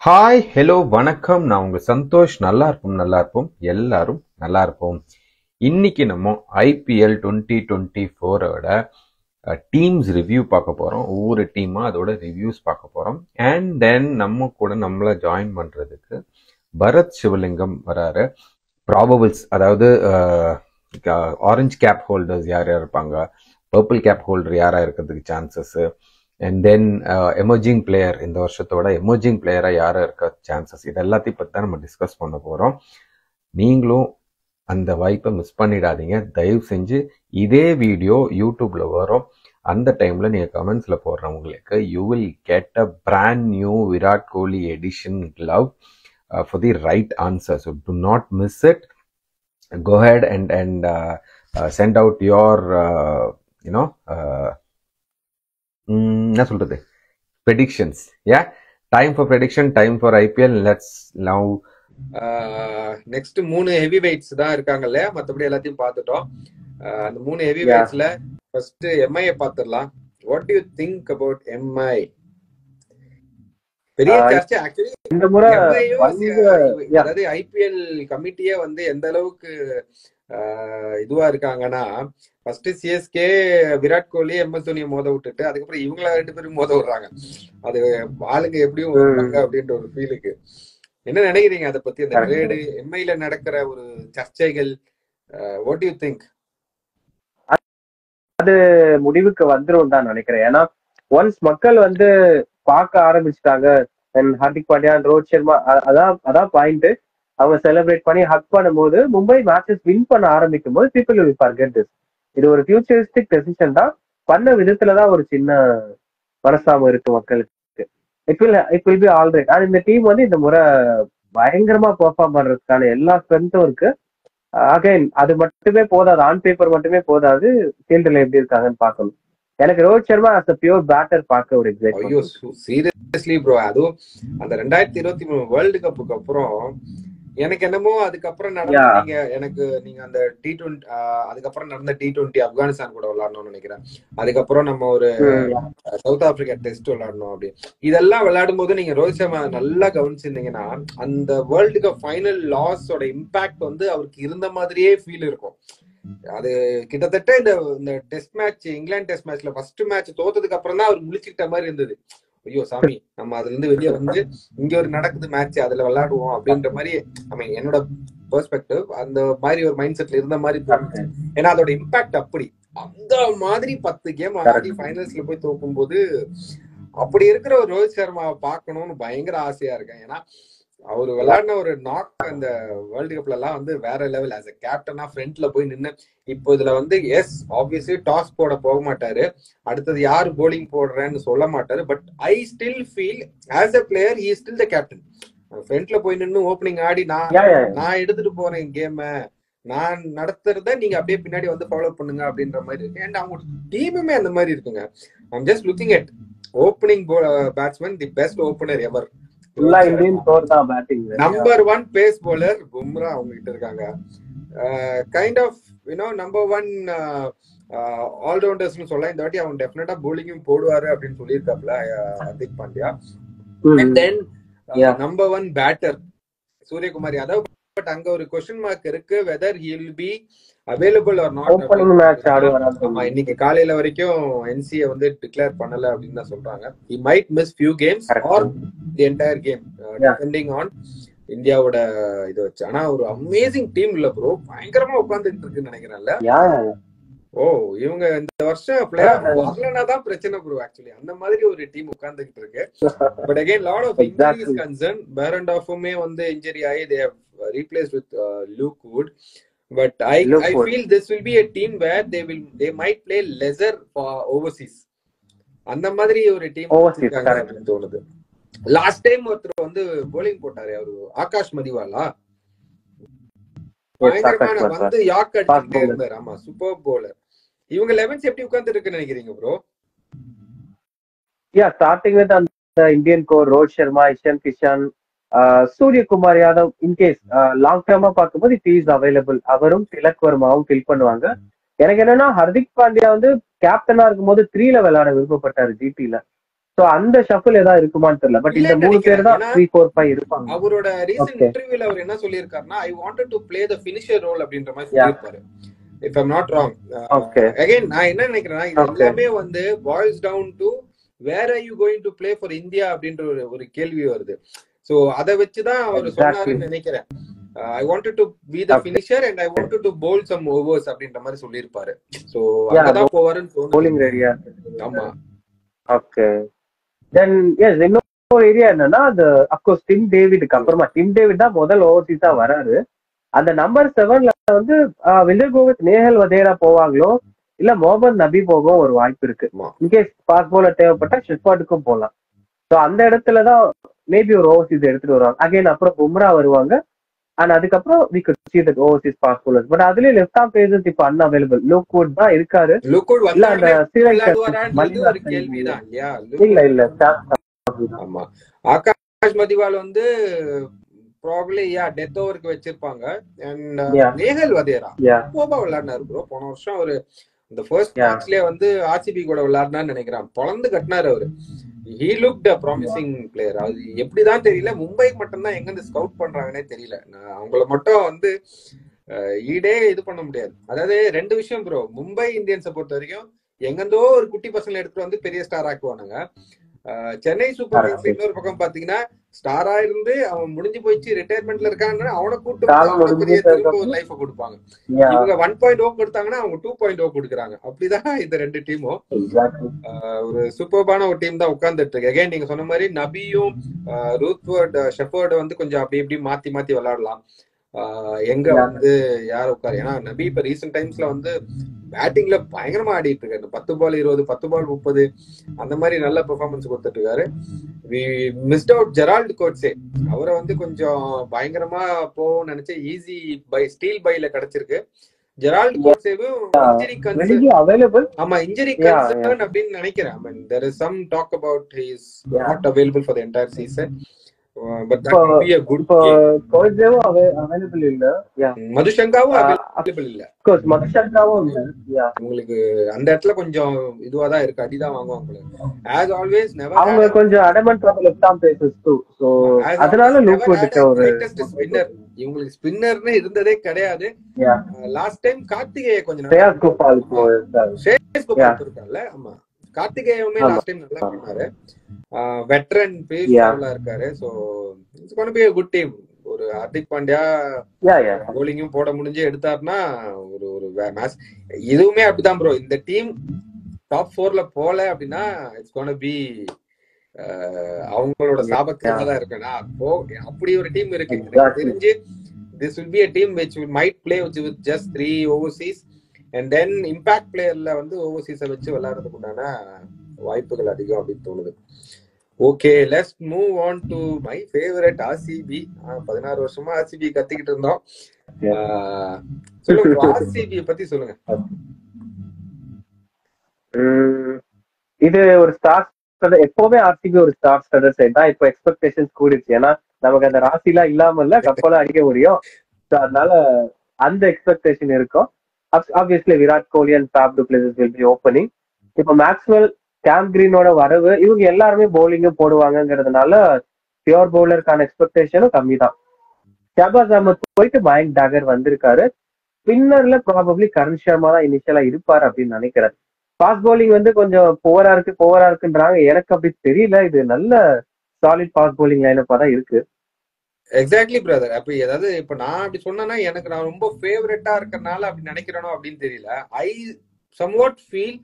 Hi hello வணக்கம். நான் உங்க சந்தோஷ். நல்லா இருப்போம் எல்லாரும் நல்லா இருப்போம். இன்னைக்கு நம்ம ஐபிஎல் 2024ஓட டீம்ஸ் ரிவ்யூ பார்க்க போறோம். ஒவ்வொரு டீமா அதோட ரிவ்யூஸ் பார்க்க போறோம். அண்ட் தென் நம்ம கூட நம்மள ஜாயின் பண்றதுக்கு பரத் சிவலிங்கம் வராரு. ப்ராபபிள்ஸ், அதாவது ஆரஞ்சு கேப் ஹோல்டர்ஸ் யார் யார் இருப்பாங்க, பர்பிள் கேப் ஹோல்டர் யாரா இருக்கிறதுக்கு chances, and then emerging player, இந்த வருஷத்தோட எமர்ஜிங் பிளேயரா யாரா இருக்க சான்சஸ், இது எல்லாத்தையும் பத்தி தான் நம்ம டிஸ்கஸ் பண்ண போறோம். நீங்களும் அந்த வாய்ப்பை மிஸ் பண்ணிடாதீங்க தயவு செஞ்சு. இதே வீடியோ யூடியூப்ல வரும். அந்த டைம்ல நீங்க கமெண்ட்ஸ்ல போடுறவங்களுக்கு you will get a brand new Virat Kohli edition glove for the right answer. So do not miss it. Go ahead and send out your என்ன சொல்றது, predictions. Yeah, time for prediction, time for IPL. Let's now next 3 heavy weights தான் இருக்காங்கல்ல, மத்தபடி எல்லாத்தையும் பார்த்துட்டோம். அந்த 3 heavy வெயிட்ஸ்ல first Mi பார்த்துடலாம். What to you think about Mi? பெரிய சர்ச்சை ஆக்சுவலி இந்த முறை, அதாவது ஐபிஎல் கமிட்டியே வந்து எந்த அளவுக்கு இதுவா இருக்காங்கன்னா, first CSK Virat Kohli MS தோனியை மோத விட்டுட்டு அதுக்கப்புறம் இவங்கள 2 பேரும் மோத விடுறாங்க. அது ஆளுங்க எப்படியும் வருவாங்க அப்படின்ற ஒரு ஃபீலுக்கு. என்ன நினைக்கிறீங்க அதை பத்தி, அந்த ட்ரேடு எம்ஐல நடக்கிற ஒரு சர்ச்சைகள்? What you think? அது முடிவுக்கு வந்துரும் தான் நினைக்கிறேன். ஏன்னா ஒன்ஸ் மக்கள் வந்து பார்க்க ஆரம்பிச்சுட்டாங்க, ஹார்திக் பாண்டியா, ரோஹித் சர்மா, அதான் பாயிண்ட். அவங்க செலிப்ரேட் பண்ணி ஹக் பண்ணும்போது, மும்பை மேட்சஸ் வின் பண்ண ஆரம்பிக்கும் போது பீப்புள் வில் ஃபர்கெட் திஸ். இது ஒரு ஃபியூச்சரிஸ்டிக் டெசிஷன் தான். பண்ண விதத்துலதான் ஒரு சின்ன மனசாமம் இருக்கு மக்களுக்கு. It will be all right. ஆனா இந்த டீம் வந்து இந்த முறை பயங்கரமா பெர்ஃபார்ம் பண்றதுக்கான எல்லா ஸ்ட்ரென்த்தும் இருக்கு. அகைன் அது மட்டுமே போதாது, ஆன் பேப்பர் மட்டுமே போதாது, ஃபீல்டுல எப்படி இருக்காங்கன்னு பார்க்கணும். எனக்கு Rohit Sharma as a pure batter பார்க்க ஒரு எக்ஸைட்மென்ட். ஐயோ சீரியஸ்லி ப்ரோ, அதுவும் அந்த 2023 வேர்ல்டு கப்புக்கு அப்புறம் எனக்கு என்னமோ அதுக்கப்புறம் நடந்த நீங்க அந்த T20 அதுக்கப்புறம் நடந்த T20 ஆப்கானிஸ்தான் கூட விளையாடணும்னு நினைக்கிறேன். அதுக்கப்புறம் நம்ம ஒரு சவுத் ஆப்பிரிக்கா டெஸ்ட் விளையாடணும். அப்படி இதெல்லாம் விளையாடும் போது நீங்க ரோஹித் சர்மா நல்லா கவனிச்சிருந்தீங்கன்னா, அந்த வேர்ல்டு கப் ஃபைனல் லாஸோட இம்பாக்ட் வந்து அவருக்கு இருந்த மாதிரியே ஃபீல் இருக்கும். அது கிட்டத்தட்ட இந்த டெஸ்ட் மேட்ச், இங்கிலாந்து டெஸ்ட் மேட்ச்ல ஃபர்ஸ்ட் மேட்ச் தோத்ததுக்கு அப்புறம் தான் அவர் முழிச்சுக்கிட்ட மாதிரி இருந்தது. ஐயோ சாமி, நம்ம அதுல இருந்து வெளியே வந்து இங்க ஒரு நடக்குது மேட்ச், அதுல விளையாடுவோம் அப்படின்ற மாதிரி, என்னோட பெர்ஸ்பெக்டிவ் அந்த மாதிரி ஒரு மைண்ட் செட்ல இருந்த மாதிரி தோணுச்சு. ஏன்னா அதோட இம்பாக்ட் அப்படி, அந்த மாதிரி 10 கேம் ஆடி ஃபைனல்ஸ்ல போய் தோக்கும் போது அப்படி இருக்கிற ஒரு ரோஹித் சர்மாவை பார்க்கணும்னு பயங்கர ஆசையா இருக்கேன். ஏன்னா அவரு விளையாடின ஒரு நாக் அந்த வேர்ல்டு கப்ல எல்லாம் வந்து வேற லெவல். ஆஸ் அ கேப்டனா ஃப்ரண்ட்ல போய் நின்று, இப்போ இதுல வந்து எஸ் ஆப்வியஸ்லி டாஸ் போட போக மாட்டாரு, அடுத்தது யாரு போலிங் போடுறேன்னு சொல்ல மாட்டாரு. But I still feel as a player he is still the captain. ஃப்ரண்ட்ல போய் நின்று ஓப்பனிங் ஆடி நான் எடுத்துட்டு போறேன் கேம, நான் நடத்துறத நீங்க அப்படியே பின்னாடி வந்து ஃபாலோ பண்ணுங்க அப்படின்ற மாதிரி இருக்கு. அண்ட் அவங்க டீமுமே அந்த மாதிரி இருக்குங்க. I'm just looking at opening batsman, the best opener ever. Number 1 pace bowler Bumrah அவங்க கிட்ட இருக்காங்க. கைண்ட் ஆஃப் நம்பர் 1 ஆல்ரவுண்டர்ஸ்னு சொல்லலாம். இந்த வாட்டி அவங்க டெஃபினட்டா போலிங்கும் போடுவாரு அப்படின்னு சொல்லியிருக்காப்ல Hardik Pandya. And then number 1 batter Suryakumar Yadav. But அங்க ஒரு கொஸ்டின் மார்க் இருக்கு, whether he will be available or not. ஆமா, இன்னைக்கு காலையில வரைக்கும் என்சிஏ வந்து டிக்ளேர் பண்ணல அப்படின்னு தான் சொல்றாங்க. he might miss few games or the entire game depending on இந்தியாவோட இது வச்சு. ஆனா ஒரு அமேசிங் டீம் இல்ல ப்ரோ, பயங்கரமா உட்கார்ந்துட்டு இருக்குன்னு நினைக்கிறேன்ல. ஓ, இவங்க இந்த வருஷம் பிளேயர் வரலனா தான் பிரச்சனை ப்ரோ. ஆக்சுவலி அந்த மாதிரி ஒரு டீம் உட்கார்ந்துகிட்டு இருக்கு. But again lot of injuries concern. பேரண்டாஃபுமே வந்து இன்ஜுரி ஆகி they have replaced with Luke Wood. But I feel this will be a team where they might play lesser for overseas. அந்த மாதிரி ஒரு டீம் இருக்காங்க தோணுது. லாஸ்ட் டைம் ஒருத்தர் வந்து போலிங் போட்டாரு, அவரு ஆகாஷ் மதிவாலா, பயங்கரமான வந்து யாக் அடிச்சுட்டே இருந்தாரு. ஆமா, சூப்பர் போலர். இவங்க 11 எப்படி உட்கார்ந்து இருக்குன்னு நினைக்கிறீங்க ப்ரோ? ஸ்டார்டிங் வித் அந்த Indian core Rohit Sharma, Ishan Kishan, Suryakumar Yadav. In case long டேர்மா பார்க்கும்போது இட் இஸ் அவைலபிள். அவரும் திலக் வர்மாவும் ஃபில் பண்ணுவாங்க. எனக்கு என்னன்னா, ஹர்திக் பாண்டியா வந்து கேப்டனா இருக்கும்போது 3ல விளையாட விருப்பப்பட்டாரு ஜிடில. சோ அந்த ஷஃபிள் ஏதாவது இருக்குமான்னு தெரியல. பட் இந்த 3 பேர் தான் 3, 4, 5 இருப்பாங்க. அவரோட ரீசன்ட் இன்டர்வியூல அவர் என்ன சொல்லியிருக்காருன்னா, I wanted to play the finisher role அப்படின்ற மாதிரி சொல்லியிருப்பாரு. If I'm not wrong. Again, நான் என்ன நினைக்கிறேன்னா, இது எல்லாமே வந்து boils down to where are you going to play for India அப்படின்ற ஒரு கேள்வி வருது. சோ அதை வச்சுதான் அவர் சொன்னாருன்னு நினைக்கிறேன். I wanted to be the finisher and I wanted to bowl some overs அப்படின்ற மாதிரி சொல்லியிருப்பாரு. சோ அங்கதான் போவாருன்னு தோணுது. bowling ரெடியா. ஆமா. ஓகே. Then yes, இன்னொரு ஏரியா என்னன்னா, அது of course டிம் டேவிட்க்கு அப்புறமா டிம் டேவிட் தான் முதல் ஓவர்சீஸா வராரு. அந்த நம்பர் 7ல வந்து வில்லியர் கோவித், நேஹல் வதேரா போவாங்களோ இல்ல முகமது நபி போகவும் ஒரு வாய்ப்பு இருக்கு. இன்கேஸ் ஃபாஸ்ட் பவுலர் தேவைப்பட்டா ஷெஃபர்டுக்கும் போகலாம். ஸோ அந்த இடத்துலதான் மேபி ஒரு ஓவர்சீஸ் எடுத்துட்டு வருவாங்க. அகைன் அப்புறம் பும்ரா வருவாங்க. அண்ட் அதுக்கப்புறம் we could see that overseas fast bowlers. But அதுலயே லெஃப்ட் ஆர்ம் பேசர்ஸ் இப்ப அன்அவைலபிள். லுக்வுட் தான் இருக்காரு. இல்ல அந்த இல்ல ஆமா, ஆகாஷ் மதிவால் வந்து ப்ராபபிலி டெத் ஓவருக்கு வச்சிருப்பாங்க. And Nehal Vadra Boba விளையாடினாரு bro போன வருஷம். அவரு இந்த ஃபர்ஸ்ட் மேட்ச்லயே வந்து ஆர்சிபி கூட விளையாடினான்னு நினைக்கிறேன். பொழந்து கட்டினாரு அவரு. He looked a promising player. அது எப்படிதான் தெரியல, மும்பைக்கு மட்டும்தான் எங்க இருந்து ஸ்கவுட் பண்றாங்கன்னே தெரியல. அவங்கள மட்டும் வந்து ஈடே இது பண்ண முடியாது. அதாவது 2 விஷயம் ப்ரோ, மும்பை இந்தியன்ஸை பொறுத்த வரைக்கும் எங்கேருந்தோ ஒரு குட்டி பசங்களை எடுத்துட்டு வந்து பெரிய ஸ்டார் ஆக்குவானுங்க. சென்னை சூப்பர் கிங்ஸ் இன்னொரு பக்கம் பாத்தீங்கன்னா ஸ்டாரா இருந்து அவன் முடிஞ்சு போயிடுச்சு ரிட்டையர்மெண்ட்ல இருக்கான்னு அவனை கூட்டு பெரிய திரும்ப ஒரு லைஃப கொடுப்பாங்க. இவங்க 1.0 கொடுத்தாங்கன்னா அவங்க 2.0 கொடுக்குறாங்க. அப்படிதான் இந்த 2 டீமும் ஒரு சூப்பர்பான ஒரு டீம் தான் உட்கார்ந்துட்டு இருக்கு. அகைன் நீங்க சொன்ன மாதிரி நபியும் ரூத்வர்ட் ஷெஃபர்டு வந்து கொஞ்சம் அப்படி இப்படி மாத்தி மாத்தி விளையாடலாம். எங்க வந்து யார் உட்காரு, ஏன்னா நபி இப்ப ரீசெண்ட் டைம்ஸ்ல வந்து பேட்டிங்ல பயங்கரமா ஆடிட்டு இருக்காரு. 10 பால் 20, 10 பால் 30 அந்த மாதிரி நல்ல பெர்ஃபார்மன்ஸ் கொடுத்துட்டு இருக்காரு. We missed out Gerald Coetzee. அவரை வந்து கொஞ்சம் பயங்கரமா போகும்னு நினைச்சேன். ஈஸி பை, ஸ்டீல் பைல கிடைச்சிருக்கு. ஜெரால்ட் கோட்ஸேவும் இன்ஜரி கன்சர்ன். ஆமா, இன்ஜரி கன்சர்ன் அப்படின்னு நினைக்கிறேன். I mean, there is some talk about he is not available for the entire season. But that would be a good game. கோட்ஸேவோ அவைலபிள் இல்ல. மதுஷங்காவும் available இல்ல. Of course மதுஷங்காவும் இல்ல. உங்களுக்கு அந்த இடத்துல கொஞ்சம் இதுவா தான் இருக்கு, அடிதான் வாங்குவாங்க. as always never அவங்க கொஞ்சம் adamant of left arm pacers too. So அதனால லுக்வுட்க்கு ஒரு ஸ்பின்னர், இவங்களுக்கு ஸ்பின்னர்னே இருந்ததே கிடையாது. லாஸ்ட் டைம் கார்த்திகேய கொஞ்சம் ஷேயஸ் கோபால் இருக்கார்ல. ஆமா, கார்த்திகேயவுமே லாஸ்ட் டைம் நல்லா பண்ணாரு. வெட்டரன் பேஸ்ல இருக்காரு. So it's gonna be a good team. ஒரு ஹார்திக் பாண்டியா bowling போட முடிஞ்சு எடுத்தாருன்னா ஒரு ஒரு மேட்ச். இதுவுமே அப்படிதான் ப்ரோ. இந்த டீம் டாப் 4ல போல அப்படின்னா இட்ஸ் கோனா பீ அவங்களோட சாபக்கேடா தான் இருக்குன்னா அப்படி ஒரு டீம் இருக்கு. எனக்கு தெரிஞ்சு this will be a team which might play with just 3 overseas and then impact playerல வந்து ஓவர்சீஸை வச்சு விளையாடுறதுக்கு உண்டான வாய்ப்புகள் அதிகம் அப்படின்னு தோணுது. Okay, let's move on to my favourite RCB. 16 வருஷமா ஆர்சிபி கத்திக்கிட்டு இருந்தோம். சொல்லுங்க, ஆர்சிபி பத்தி சொல்லுங்க. இது ஒரு ஸ்டார், எப்பவுமே ஆர்சிபி ஒரு ஸ்டார் ஸ்டடர் சைட் தான். இப்போ எக்ஸ்பெக்டேஷன்ஸ் கூடிடுச்சு. ஏன்னா நமக்கு அந்த ராசிலாம் இல்லாம இல்ல, கப்பலாம் அடிக்க முடியும். அதனால அந்த எக்ஸ்பெக்டேஷன் இருக்கும். Obviously Virat Kohli and ஃபேப் to places will be opening. இப்போ மேக்ஸ்வெல், கேம் கிரீனோட வரவு, இவங்க எல்லாருமே பவுலிங்கும் போடுவாங்கிறதுனால பியூர் பவுலருக்கான எக்ஸ்பெக்டேஷனும் கம்மி தான். ஷஹபாஸ் அஹமத் போயிட்டு மயங்க் டாகர் வந்திருக்காரு. ஸ்பின்னர்ல ப்ராபப்ளி கரண் சர்மா தான் இனிஷியலா இருப்பாரு அப்படின்னு நினைக்கிறேன். ஃபாஸ்ட் பவுலிங் வந்து கொஞ்சம் போவரா இருக்குன்றாங்க. எனக்கு அப்படி தெரியல. இது நல்ல சாலிட் ஃபாஸ்ட் பவுலிங் லைனப்பா தான் இருக்கு. Exactly brother. அப்ப ஏதாவது இப்ப நான் அப்படி சொன்னேன்னா எனக்கு நான் ரொம்ப ஃபேவரட்டா இருக்கறனால அப்படி நினைக்கிறேனோ அப்படின்னு தெரியல. ஐ சம்வாட் ஃபீல்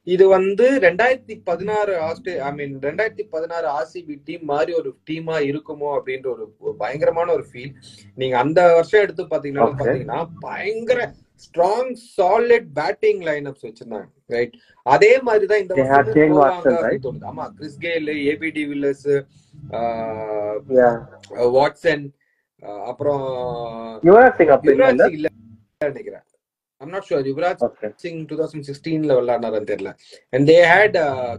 இது வந்து 2016 ஆர்சிபி டீம் மாதிரி ஒரு டீமா இருக்குமோ அப்படின்ற ஒரு பயங்கரமான ஒரு ஃபீல். நீங்க அந்த வருஷம் எடுத்து பாத்தீங்கன்னா பயங்கர ஸ்ட்ராங் சாலிட் பேட்டிங் லைனப்ஸ் வச்சிருந்தாங்க, ரைட்? அதே மாதிரிதான் இந்த வருஷம் தோணுது. ஆமா, கிறிஸ் கெயில், ஏபி டிவில்லர்ஸ், வாட்சன், அப்புறம் யுவராஜ் சிங் இல்ல நினைக்கிறேன். I'm not sure. Yuvraj Singh 2016ல விளையாடுனாருன்னு தெரியல. And they had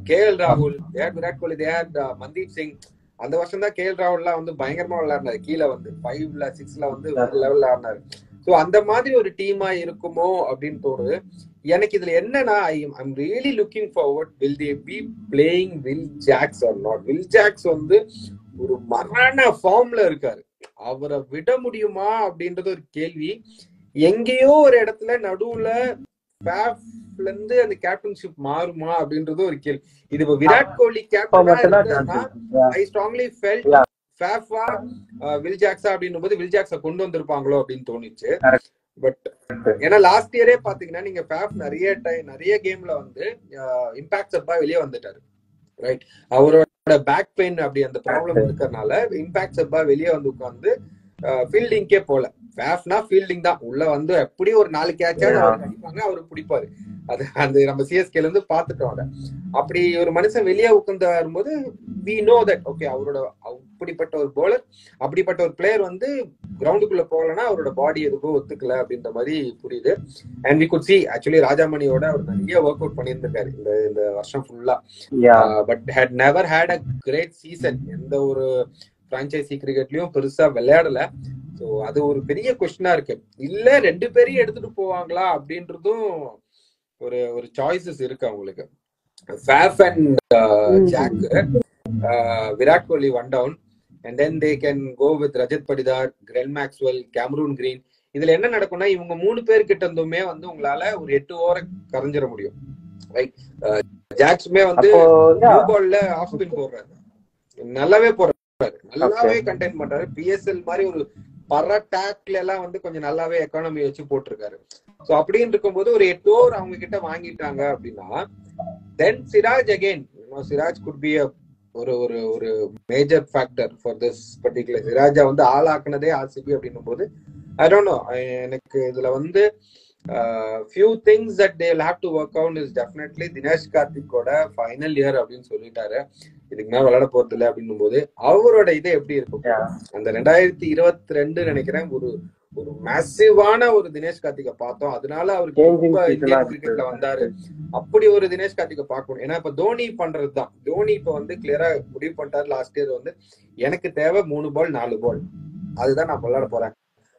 KL Rahul, they had Virat Kohli, they had Mandeep Singh. அந்த வருஷம் தான் KL ராகுல்லாம் வந்து பயங்கரமா விளையாடினாரு. கீழே வந்து 5ல 6ல வந்து லெவல்ல ஆடினாரு. ஸோ அந்த மாதிரி ஒரு டீமா இருக்குமோ அப்படின்னு தோணுது எனக்கு. இதுல என்னன்னா I'm really looking forward, will they be playing Will Jacks or not. Will Jacks வந்து ஒரு மரண ஃபார்ம்ல இருக்காரு, அவரை விட முடியுமா அப்படின்றது ஒரு கேள்வி. எங்கேயோ ஒரு இடத்துல நடுவுல ஃபேஃப்ல இருந்து அந்த கேப்டன்ஷிப் மாறுமா அப்படின்றது ஒரு கேள்வி. இது இப்போ விராட் கோலி கேப்டனா ஐ ஸ்ட்ராங்லி ஃபெல்ட் ஃபேஃபா வில் ஜாக்ஸா அப்படின்னும் போது வில் ஜாக்ஸை கொண்டு வந்திருப்பாங்களோ அப்படின்னு தோணுச்சு. பட் ஏன்னா லாஸ்ட் இயரே பாத்தீங்கன்னா நீங்க ஃபேஃப் நிறைய கேம்ல வந்து இம்பாக்ட் சப்பா வெளியே வந்துட்டாரு, ரைட்? அவரோட பேக் பெயின் அப்படி அந்த ப்ராப்ளம் இருக்கிறதுனால இம்பாக்ட் சப்பா வெளியே வந்து உட்காந்து ஃபீல்டிங்கே போல. ஃபேஃப்னா ஃபீல்டிங் தான், உள்ள வந்து எப்படி ஒரு 4 கேட்சாவது அவர் அடிப்பாங்க, அவரு பிடிப்பாரு. அது அந்த நம்ம சிஎஸ்கேல இருந்து பாத்துட்டோம். அதை அப்படி ஒரு மனுஷன் வெளியே உட்காந்து வரும்போது we know that ஓகே அவரோட அப்படிப்பட்ட ஒரு பவுலர், அப்படிப்பட்ட ஒரு பிளேயர் வந்து கிரவுண்டுக்குள்ள போகலன்னா அவரோட பாடி எதுக்கும் ஒத்துக்கல அப்படின்ற மாதிரி புரியுது. And we could see actually ராஜாமணியோட அவர் நிறைய ஒர்க் அவுட் பண்ணியிருந்திருக்காரு இந்த வருஷம் ஃபுல்லா. But he'd never had a great season, எந்த ஒரு பிரான்ச்சைசி கிரிக்கெட்லயும் பெருசா விளையாடல. ஸோ அது ஒரு பெரிய கொஸ்டினா இருக்கு. இல்ல 2 பேரையும் எடுத்துட்டு போவாங்களா அப்படின்றதும் ஒரு சாய்ஸஸ் இருக்கு அவங்களுக்கு. Faf and Jack, Virat Kohli one down, and then they can go with Rajat Patidar, Glenn Maxwell, Cameron Green. இதுல என்ன நடக்கும்னா இவங்க 3 பேர் கிட்ட இருந்துமே வந்து உங்களால ஒரு 8 ஓவரை கரைஞ்சிட முடியும், ரைட்? ஜாக்ஸுமே வந்து பால்ல ஆஃப் ஸ்பின் போடுறாரு, நல்லாவே போறாரு, நல்லாவே கண்டெயின் பண்றாரு. பிஎஸ்எல் மாதிரி ஒரு பர டேக்ல எல்லாம் வந்து கொஞ்சம் நல்லாவே எக்கானமி வச்சு போட்டிருக்காரு. சோ அப்படின்னு இருக்கும்போது ஒரு 8 ஓவர் அவங்க கிட்ட வாங்கிட்டாங்க அப்படின்னா then Siraj again, Siraj could be ஒரு ஒரு ஒரு major factor for this particular. சிராஜா வந்து ஆளாக்குனதே ஆர்சிபி அப்படின்னும் போது ஐ டோன்ட் நோ, எனக்கு இதுல வந்து few things that they'll have to work on is definitely Dinesh கார்த்திக்கோட ஃபைனல் இயர் அப்படின்னு சொல்லிட்டாரு, இதுக்கு மேல விளையாட போறது இல்லை அப்படின்னும் போது அவரோட இது எப்படி இருக்கும். அந்த 2022 நினைக்கிறேன் ஒரு ஒரு மேசிவான ஒரு தினேஷ் கார்த்திகை பார்த்தோம், அதனால அவருக்கு இந்தியன் கிரிக்கெட்ல வந்தாரு. அப்படி ஒரு தினேஷ் கார்த்திகை பார்க்கணும். ஏன்னா இப்ப தோனி பண்றதுதான், தோனி இப்ப வந்து கிளியரா முடிவு பண்ணிட்டாரு லாஸ்ட் இயர் வந்து எனக்கு தேவை 3 பால் 4 பால், அதுதான் நான் விளையாட போறேன்.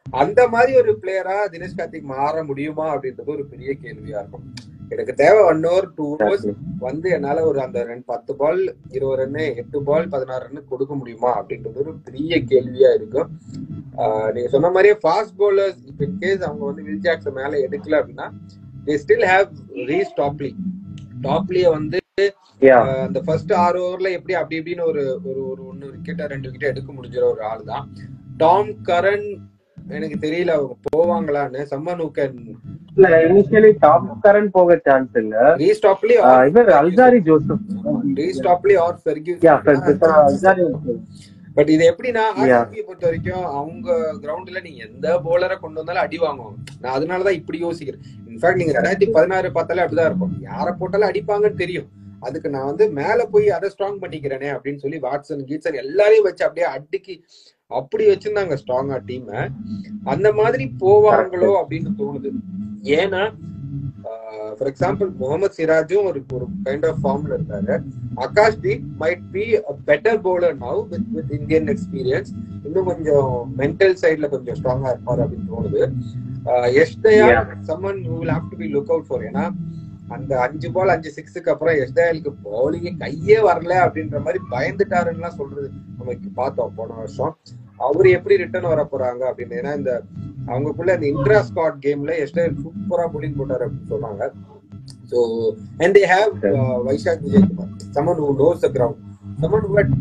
அந்த மாதிரி ஒரு பிளேயரா தினேஷ் கார்த்திக் மாற முடியுமா அப்படின்றது ஒரு பெரிய கேள்வியா இருக்கும். எனக்கு தேவை 1 ஓவர் 2 ஓவர்ஸ் வந்து என்னால ஒரு அந்த 10 பால் 20 ரன்னு 8 பால் 16 ரன்னு கொடுக்க முடியுமா அப்படின்றது ஒரு பெரிய கேள்வியா இருக்கும். நீங்க சொன்ன மாதிரியே ஃபாஸ்ட் பவுலர்ஸ் இப்ப இன்கேஸ் அவங்க வந்து வில் ஜாக்ஸ் மேல எடுக்கல அப்படின்னா they still have ரீஸ் டாப்லிய வந்து அந்த ஃபர்ஸ்ட் 6 ஓவர்ல எப்படி அப்படி இப்படின்னு ஒரு 1 விக்கெட் 2 விக்கெட் எடுக்க முடிஞ்ச ஒரு ஆள் தான் டாம் கரன். எனக்கு தெரியல அவங்க போவாங்களான்னு. சம்மன் ஹூ கேன் இல்ல இனிஷியலி டாம் கரன் போக சான்ஸ் இல்ல. ரீஸ்டாப்லி இவர் Alzarri Joseph, Reece Topley or Ferguson. But இது எப்படின்னா ஆர்சிபி பொறுத்த வரைக்கும் அவங்க கிரவுண்ட்ல நீங்க எந்த பவுலரை கொண்டு வந்தாலும் அடி வாங்குவாங்க. நான் அதனாலதான் இப்படி யோசிக்கிறேன். இன்ஃபேக்ட் நீங்க 2016 பார்த்தாலே அப்படிதான் இருக்கும், யாரை போட்டாலும் அடிப்பாங்கன்னு தெரியும். அதுக்கு நான் வந்து மேல போய் அதை ஸ்ட்ராங் பண்ணிக்கிறேனே அப்படின்னு சொல்லி வாட்சன் கீட்சன் எல்லாரையும் வச்சு அப்படியே அடிக்கி அப்படி வச்சிருந்தாங்க ஸ்ட்ராங்கா டீம். அந்த மாதிரி போவாங்களோ அப்படின்னு தோணுது. ஏன்னா ஃபார் எக்ஸாம்பிள் முகமது சிராஜும் ஒரு கைண்ட் ஆஃப் ஃபார்ம்ல இருக்காரு. Akashdeep might be a better bowler now with Indian experience. இன்னும் கொஞ்சம் மென்டல் சைட்ல கொஞ்சம் ஸ்ட்ராங்கா இருப்பாரு அப்படின்னு தோணுது. Yash Dayal someone who will have to be look out for. ஏன்னா அந்த 5 பால் 5 6க்கு அப்புறம் யஷ் தயாலுக்கு பவுலிங்கே கையே வரல அப்படின்ற மாதிரி பயந்துட்டாருன்னு சொல்றது நமக்கு பார்த்தோம் போன வருஷம். அவரு எப்படி ரிட்டர்ன் வர போறாங்க அப்படின்னு. ஏன்னா இந்த அவங்களுக்குள்ள இந்த இன்ட்ரா ஸ்குவாட் கேம்ல யஷ் தயால் சூப்பரா bowling போட்டாரு அப்படின்னு சொன்னாங்க. So and they have Vizag Vijayakumar, someone who knows the ground, someone who had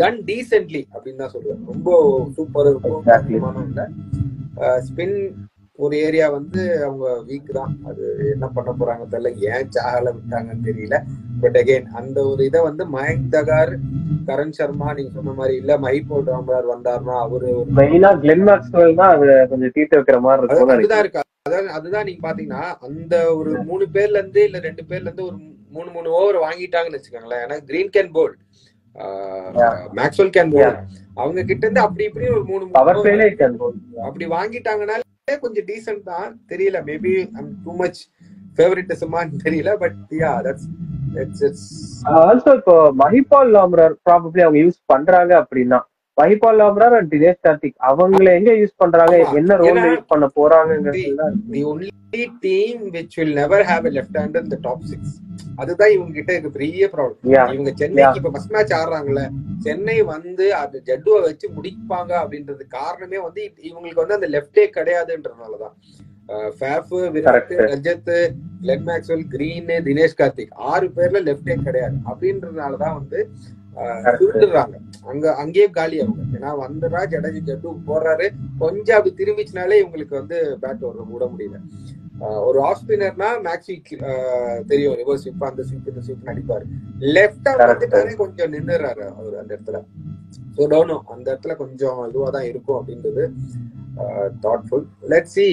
done decently அப்படின்னு தான் சொல்லுவேன். ரொம்ப சூப்பர் இல்ல ஸ்பின் ஒரு ஏரியா வந்து அவங்க வீக் தான். அது என்ன பண்ண போறாங்க தெரியல, ஏன் சாகல விட்டாங்கன்னு தெரியல. பட் அகைன் அந்த ஒரு இதை வந்து மயங்க் தகார், கரண் சர்மா நீங்க சொன்ன மாதிரி இல்ல மஹிபூர் ராம்ரார் வந்தாருன்னா அவரு மெயினா கிளென் மேக்ஸ்வெல் தான் அது கொஞ்சம் தீர்த்து வைக்கிற மாதிரி இருக்கும். அதுதான் இருக்கா. அதுதான் நீங்க பாத்தீங்கன்னா அந்த ஒரு 3 பேர்ல இருந்து இல்ல 2 பேர்ல இருந்து ஒரு 3 ஓவர் வாங்கிட்டாங்கன்னு வச்சுக்கோங்களேன். ஏன்னா green can pole, Maxwell can போல், அவங்க கிட்ட இருந்து அப்படி இப்படி ஒரு 3 அப்படி வாங்கிட்டாங்கனால கொஞ்சம் டீசன்ட் தான். தெரியல, மேபி டூ மச் ஃபேவரிட்டிசமான்னு தெரியல. But yeah that's it's also. இப்போ மஹிபால் லாம்ரார் ப்ராபபிலி அவங்க யூஸ் பண்றாங்க அப்படின்னா மஹிபால் லாம்ரார் அண்ட் தினேஷ் கார்த்திக் அவங்கள எங்க யூஸ் பண்றாங்க, ஆமா என்ன ரோல்ல ஏன்னா யூஸ் பண்ண போறாங்கிறது தான் the only team which will never have a left hander in the top 6. அதுதான் இவங்க கிட்ட இருக்கு பெரிய ப்ராப்ளம். இவங்க சென்னைக்கு இப்ப ஃபர்ஸ்ட் மேட்ச் ஆடுறாங்கல்ல, சென்னை வந்து அது ஜட்டுவை வச்சு முடிப்பாங்க அப்படின்றது காரணமே வந்து இவங்களுக்கு வந்து அந்த லெஃப்டே கிடையாதுன்றதுனாலதான். Faf, Virat, Rajat, Glenn Maxwell, Green, Dinesh Karthik 6 பேர்ல லெஃப்டே கிடையாது. அப்படின்றதுனாலதான் வந்து சுருட்டுறாங்க. அங்கேயே காலி ஆகுங்க. ஏன்னா வந்துடா ஜட்டு போடுறாரு, கொஞ்சம் அப்படி திரும்பிச்சுனாலே இவங்களுக்கு வந்து பேட் விட முடியல. ஒரு ஆஃப் ஸ்பின்னர்னா மேக்ஸி தெரியும், ரிவர்ஸ் ஸ்வீப், அந்த ஸ்வீப், இந்த ஸ்வீப் அடிப்பாரு. லெஃப்ட் ஆர்ம் வந்துட்டாலே கொஞ்சம் நின்னுறாரு அவர் அந்த இடத்துல. ஸோ டவுனும் அந்த இடத்துல கொஞ்சம் இதுவா தான் இருக்கும் அப்படின்றது தாட்ஃபுல். லெட்ஸ் சீ,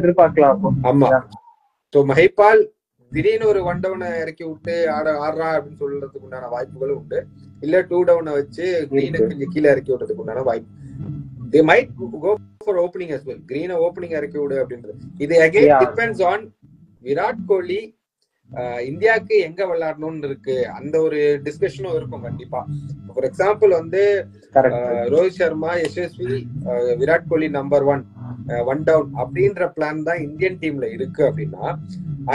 எதிர்பார்க்கலாம். ஆமா. ஸோ மஹிபால் திடீர்னு ஒரு 1 டவுனை இறக்கி விட்டு ஆடுறா அப்படின்னு சொல்றதுக்கு உண்டான வாய்ப்புகளும் உண்டு. இல்ல 2 டவுனை வச்சு கிரீனை கொஞ்சம் கீழே இறக்கி விடுறதுக்கு உண்டான வாய்ப்பு. They might go for opening as well. Green opening இறக்கி விடு அப்படின்றது. இது again depends on Virat Kohli இந்தியாவுக்கு எங்க விளையாடணும்னு இருக்கு. அந்த ஒரு டிஸ்கஷனும் இருக்கும் கண்டிப்பா. ஃபார் எக்ஸாம்பிள் வந்து ரோஹித் சர்மா, யசஸ்வி, விராட் கோலி நம்பர் 1 டவுன் அப்படின்ற பிளான் தான் இந்தியன் டீம்ல இருக்கு அப்படின்னா,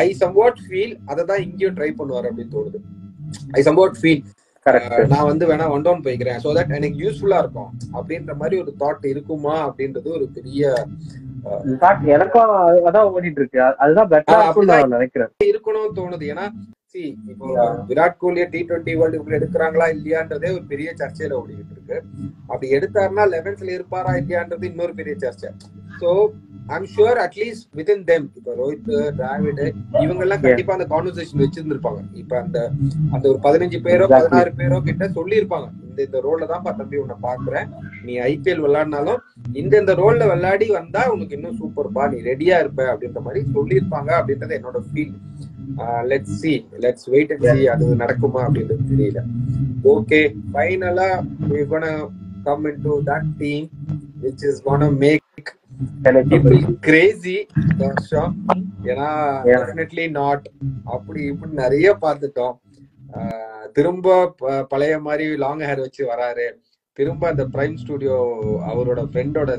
ஐ சம்வாட் ஃபீல் அதை தான் இங்கேயும் ட்ரை பண்ணுவார் அப்படின்னு தோணுது. ஐ சம்வாட் ஃபீல் நான் வந்து வேணா 1 டவுன் போய்க்கிறேன், சோ தட் எனக்கு யூஸ்ஃபுல்லா இருக்கும் அப்படின்ற மாதிரி ஒரு தாட் இருக்குமா அப்படின்றது ஒரு பெரிய எனக்கும் அதான் ஓடிட்டு இருக்கு. அதுதான் பெட்டரா நினைக்கிறேன் இருக்கணும்னு தோணுது. ஏன்னா இப்போ விராட் கோலியை T20 வேர்ல்டு கப்ல எடுக்கிறாங்களா இல்லையான்றதே ஒரு பெரிய சர்ச்சையில ஓடிக்கிட்டு இருக்கு. அப்படி எடுத்தாருன்னா 11th இருப்பாரா இல்லையான்றது இன்னொரு பெரிய சர்ச்சை. So I'm sure at least within them, இப்ப ரோஹித், டிராவிட் இவங்க எல்லாம் கண்டிப்பா அந்த கான்வர்சேஷன் வச்சிருந்திருப்பாங்க. இப்ப அந்த ஒரு 15 பேரோ 16 பேரோ கிட்ட சொல்லியிருப்பாங்க, இந்த ரோல்ல தான் தம்பி உன்னை பாக்குறேன், நீ IPL விளையாடினாலும் இந்த ரோல்ல விளையாடி வந்தா உனக்கு இன்னும் சூப்பர்பா, நீ ரெடியா இருப்ப அப்படின்ற மாதிரி சொல்லியிருப்பாங்க அப்படின்றது என்னோட feel. Let's see, let's wait and see அது நடக்குமா அப்படின்றது தெரியல. ஓகே, ஃபைனலா we're gonna come into that team which is gonna make people crazy. ஏன்னா definitely not அப்படி இப்படி நிறைய பார்த்துட்டோம். திரும்ப பழைய மாதிரி லாங் ஹேர் வச்சு வராரு, திரும்ப அந்த பிரைம் ஸ்டுடியோ அவரோட ஃப்ரெண்டோட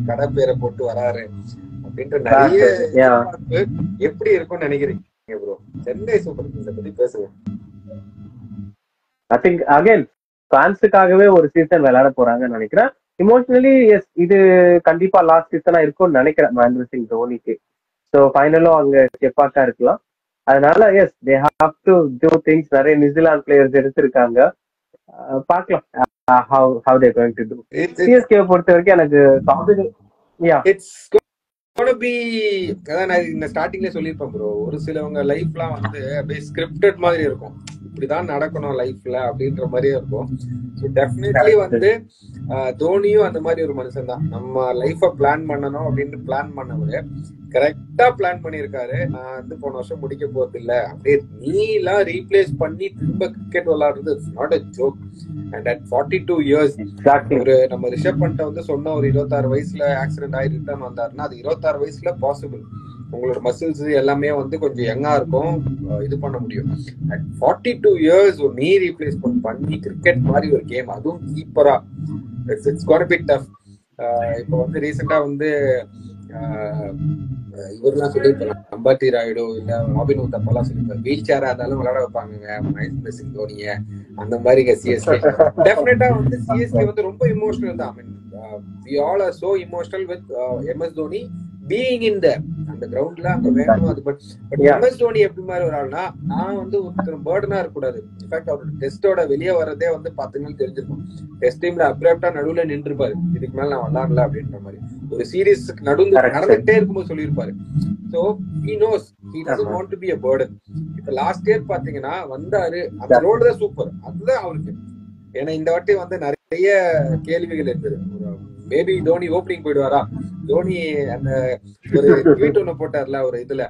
கடை பேரை போட்டு வராரு அப்படின்ற நிறைய எப்படி இருக்கும்னு நினைக்கிறீங்க ப்ரோ? சென்னை சூப்பர் கிங்ஸை பத்தி பேசுங்க. ஐ திங்க் அகைன் பிரான்ஸுக்காகவே ஒரு சீசன் விளையாட போறாங்கன்னு நினைக்கிறேன். இமோஷனலி எஸ், இது கண்டிப்பா லாஸ்ட் சீசனா இருக்கும்னு நினைக்கிறேன் மகேந்திர சிங் தோனிக்கு. ஸோ ஃபைனலும் அங்க செப்பாக்கா இருக்கலாம். அதனால yes, they have to do things. நிறைய நியூசிலாந்து பிளேயர்ஸ் எடுத்திருக்காங்க, பார்க்கலாம் how they going to do. CSK பொறுத்த வரைக்கும் எனக்கு அதான் இந்த ஸ்டார்டிங்ல சொல்லிருப்பேன் ப்ரோ, ஒரு சிலவங்க லைஃப்லாம் வந்து அப்படியே ஸ்கிரிப்டட் மாதிரி இருக்கும், இப்படிதான் நடக்கணும் லைஃப்ல அப்படின்ற மாதிரியே இருக்கும். ஸோ டெஃபினெட்லி வந்து தோனியும் அந்த மாதிரி ஒரு மனுஷன் தான். நம்ம லைஃப பிளான் பண்ணணும் அப்படின்னு பிளான் பண்ணவரு கரெக்டா பிளான் பண்ணிருக்காரு. நான் வந்து போன வருஷம் முடிக்க போறது இல்ல, அப்படியே நீ எல்லாம் ரீப்ளேஸ் பண்ணி திரும்ப கிரிக்கெட் விளையாடுறது it's not a joke. And at 42 years, ஒரு நம்ம ரிஷப் பண்ட வந்து சொன்ன ஒரு 26 வயசுல ஆக்சிடென்ட் ஆகி ரிட்டர்ன் வந்தாருன்னா அது 26 வயசுல பாசிபிள். உங்களோட மசில்ஸ் எல்லாமே வந்து கொஞ்சம் யங்கா இருக்கும், இது பண்ண முடியும். அட் 42 years ஒரு நீ ரீப்ளேஸ் பண்ணி கிரிக்கெட் மாதிரி ஒரு கேம், அதுவும் கீப்பரா, இட்ஸ் கோட் பி டஃப். இப்போ வந்து ரீசெண்டா வந்து இவரெல்லாம் சொல்லியிருப்பாங்க, அம்பாட்டி ராயுடு இல்ல ராபின் உத்தப்பெல்லாம் சொல்லியிருப்பாரு, வீல் சேரா இருந்தாலும் விளையாட வைப்பாங்க மகேந்திர சிங் தோனிய அந்த மாதிரி. CSK டெஃபினட்டா வந்து CSK வந்து ரொம்ப இமோஷனல் தான். I mean, we all are so emotional with MS Dhoni being in there. அந்த கிரவுண்ட்ல அங்க வேணும் அது. பட் MS Dhoni எப்படி மாதிரி ஒரு ஆள்னா, நான் வந்து ஒருத்தர் பேர்டனா இருக்கக்கூடாது. இன்ஃபேக்ட் அவரோட டெஸ்டோட வெளியே வரதே வந்து பாத்தீங்கன்னா தெரிஞ்சிருக்கும், டெஸ்ட் டீம்ல அப்ராப்டா நடுவுல நின்றுப்பாரு, இதுக்கு மேல நான் விளையாடல அப்படின்ற மாதிரி. ஒரு சீரீஸ் நடந்துட்டே இருக்கும்போது சொல்லியிருப்பாரு. So he knows he doesn't want to be a burden. இப்ப லாஸ்ட் இயர் பாத்தீங்கன்னா வந்தாரு, அந்த ரோல் தான் சூப்பர், அதுதான் அவருக்கு. ஏன்னா இந்த வாட்டி வந்து நிறைய கேள்விகள் இருந்தது. மேபி தோனி ஓப்பனிங் போயிடுவாரா, தோனி அந்த ஒரு ட்வீட் ஒண்ணு போட்டார்ல ஒரு இதுல,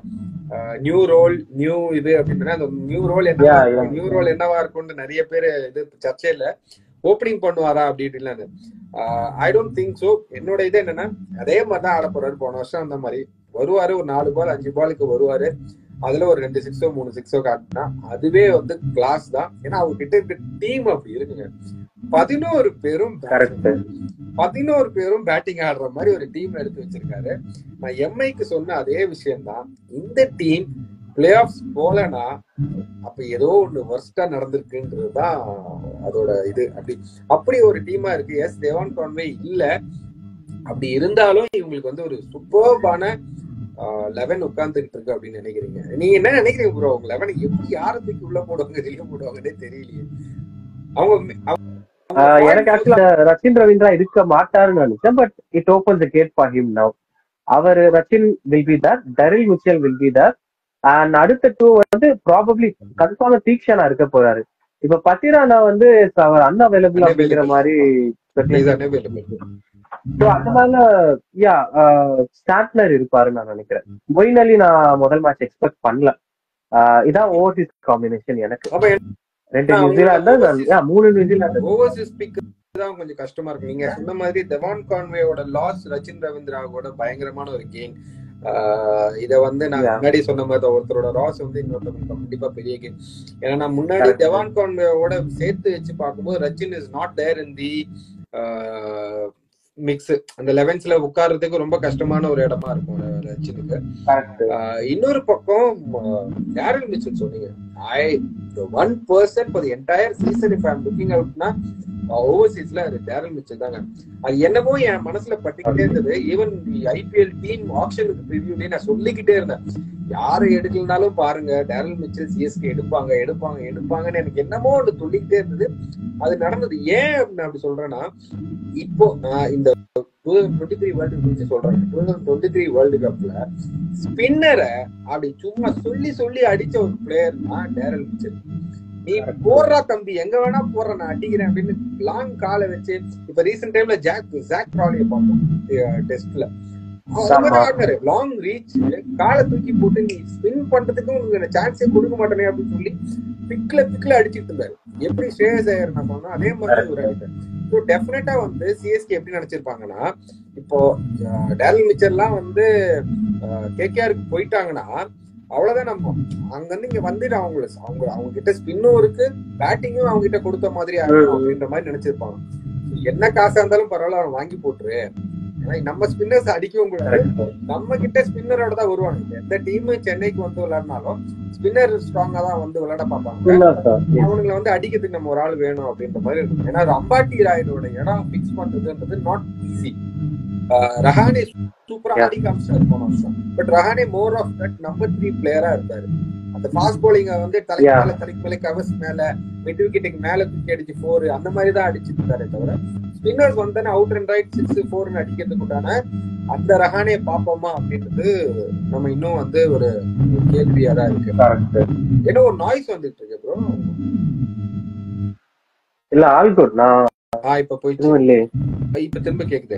நியூ ரோல் நியூ இது அப்படின்னா அந்த நியூ ரோல் என்னவா இருக்கும்னு நிறைய பேர் இது சர்ச்சையில ஓப்பனிங் பண்ணுவாரா அப்படின்னு. ஐ டோன்ட் திங்க் சோ. என்னோட இது என்னன்னா, அதே மாதிரிதான் ஆட போறாரு. போன வருஷம் அந்த மாதிரி வருவாரு, ஒரு 4 பால் 5 பாலுக்கு வருவாரு, அதுல ஒரு 2 6 3 6 காட்டினா அதுவே வந்து கிளாஸ் தான். ஏன்னா அவர்கிட்ட இருக்க டீம் அப்படி இருக்குங்க. 11 பேரும் கரெக்ட். 11 பேரும் பேட்டிங் ஆடுற மாதிரி ஒரு டீம் எடுத்து வச்சிருக்காரு. நான் எம்ஐக்கு சொன்ன அதே விஷயம்தான். இந்த டீம் பிளே ஆஃப்ஸ் போலனா அப்ப ஏதோ ஒண்ணு வர்ஸ்டா நடந்திருக்குன்றதுதான் அதோட இது. அப்படி ஒரு டீமா இருக்கு. எஸ், டெவான் கான்வே இல்ல, அப்படி இருந்தாலும் இவங்களுக்கு வந்து ஒரு சூப்பர்பான 11 உட்கார்ந்துகிட்டு இருக்கு அப்படின்னு நினைக்கிறீங்க. நீங்க என்ன நினைக்கிறீங்க ப்ரோ? உங்க 11 எப்படி யாரத்துக்கு உள்ள போடுவாங்க, வெளியே போடுவாங்கன்னே தெரியலையே. அவங்க எனக்கு ஆக்சுவலா ரச்சின் ரவீந்திரா இருக்க மாட்டாருன்னு நினைச்சேன். But it opens the gate for him now. அவர் Rachin will be there, Daryl Mitchell will be there, and அடுத்த 2 வந்து ப்ராபப்ளி கன்ஃபார்மா தீக்ஷனா இருக்க போறாரு. இப்ப பத்திரானா வந்து அவர் அன்அவைலபிள் அப்படிங்கிற மாதிரி அதனால ஸ்டாட்லர் இருப்பாருன்னு நான் நினைக்கிறேன். மொயின் அலி நான் முதல் மேட்ச் எக்ஸ்பெக்ட் பண்ணல. இதான் ஓவர்சீஸ் காம்பினேஷன் எனக்கு. 2 நியூசிலாந்து, 3 நியூசிலாந்து. ஓவர்சீஸ் பிக் தான் கொஞ்சம் கஷ்டமா இருக்கும். நீங்க சொன்ன மாதிரி டெவான் கான்வேயோட லாஸ் ரச்சின் ரவீந்திராவோட பயங்கரமான ஒரு கெயின். இத வந்து நான் முன்னாடி சொன்ன மாதிரி ஒருத்தரோட ராஸ் வந்து இன்னொருத்தவங்க கண்டிப்பா பெரிய கேம். ஏன்னா நான் முன்னாடி டெவான் கான்வேயோட சேர்த்து வச்சு பார்க்கும்போது Rachin is not there in the mix. அந்த 11ஸ்ல உட்கார்றதுக்கு ரொம்ப கஷ்டமான ஒரு இடமா இருக்கும் ரச்சினுக்கு. இன்னொரு பக்கம் டேரில் மிச்சல் சொன்னீங்க. one person for the entire season if I'm looking out na ஓவர்சீஸ்ல டேரில் மிச்சல் தாங்க. அது என்னமோ என் மனசுல பட்டிக்கிட்டே இருந்தது. ஈவன் ஐபிஎல் டீம் ஆக்ஷனுக்கு ப்ரிவியூலயே நான் சொல்லிக்கிட்டே இருந்தேன், யாரை எடுக்கலனாலும் பாருங்க டேரில் மிச்சல் சிஎஸ்கே எடுப்பாங்கன்னு எனக்கு என்னமோ ஒன்று சொல்லிக்கிட்டே இருந்தது. அது நடந்தது. ஏன் அப்படின்னு அப்படி சொல்றேன்னா, இப்போ நான் இந்த 2023 வேர்ல்டு கப் சொல்றேன். 2023 வேர்ல்டு கப்ல ஸ்பின்னரை அப்படி சும்மா சொல்லி அடிச்ச ஒரு பிளேயர் தான் டேரில் மிச்சல். நீ போடுறா தம்பி, எங்க வேணா போடுற, நான் அடிக்கிறேன் அப்படின்னு லாங் காலை வச்சு. இப்ப ரீசெண்ட் டைம்ல ஜாக் ப்ராலியை பார்த்தோம் டெஸ்ட்ல. லாங் ரீச் காலை தூக்கி போட்டு நீ ஸ்பின் பண்றதுக்கு உங்களுக்கு சான்ஸே கொடுக்க மாட்டேனே அப்படின்னு சொல்லி பிக்ல அடிச்சுட்டு இருந்தாரு. எப்படி ஸ்ரேயஸ் ஐயர் நான் சொன்னா அதே மாதிரி ஒரு அடிப்பேன். ஸோ டெஃபினட்டா வந்து சிஎஸ்கே எப்படி நினைச்சிருப்பாங்கன்னா, இப்போ டேரில் மிச்சர்லாம் வந்து கேகேஆருக்கு போயிட்டாங்கன்னா அவ்வளவுதான். நம்ம அங்க இருந்து இங்க வந்துட்டு அவங்க கிட்ட ஸ்பின்னும் இருக்கு, பேட்டிங்கும் அவங்க கிட்ட கொடுத்த மாதிரி ஆகும் அப்படின்ற மாதிரி நினைச்சிருப்பாங்க. என்ன காசா இருந்தாலும் பரவாயில்ல, அவன் வாங்கி போட்டுரு. ஏன்னா நம்ம ஸ்பின்னர்ஸ் அடிக்கவும் கூடாது, நம்ம கிட்ட ஸ்பின்னரோட தான் வருவாங்க. எந்த டீம் சென்னைக்கு வந்து விளையாடினாலும் ஸ்பின்னர் ஸ்ட்ராங்கா தான் வந்து விளையாட பார்ப்பாங்க. அவனுங்களை வந்து அடிக்கிறதுக்கு நம்ம ஒரு ஆள் வேணும் அப்படின்ற மாதிரி இருக்கும். ஏன்னா அம்பாட்டி ராயோட இடம் பிக்ஸ் பண்றதுன்றது நாட் ஈஸி. ரஹானே சூப்பரா ஆடி காமிச்சாரு போன வருஷம். But Rahane more of that number 3 பிளேயரா இருந்தாரு. அந்த ஃபாஸ்ட் போலிங்க வந்து தலைக்கு மேல கவர்ஸ் மேல மிட் விக்கெட்டுக்கு மேல தூக்கி அடிச்சு 4 அந்த மாதிரி தான் அடிச்சுட்டு இருந்தாரே தவிர, ஸ்பின்னர்ஸ் வந்து அவுட் அண்ட் ரைட் 6-4 அடிக்கிறதுக்கு உண்டான அந்த ரஹானே பாப்போமா அப்படின்றது நம்ம இன்னும் வந்து ஒரு கேள்வியா தான் இருக்கு. ஏன்னா ஒரு நாய்ஸ் வந்துட்டு இருக்கு ப்ரோ. இல்ல ஆல் குட். நான் இப்ப போயிட்டு இப்ப திரும்ப கேக்குது.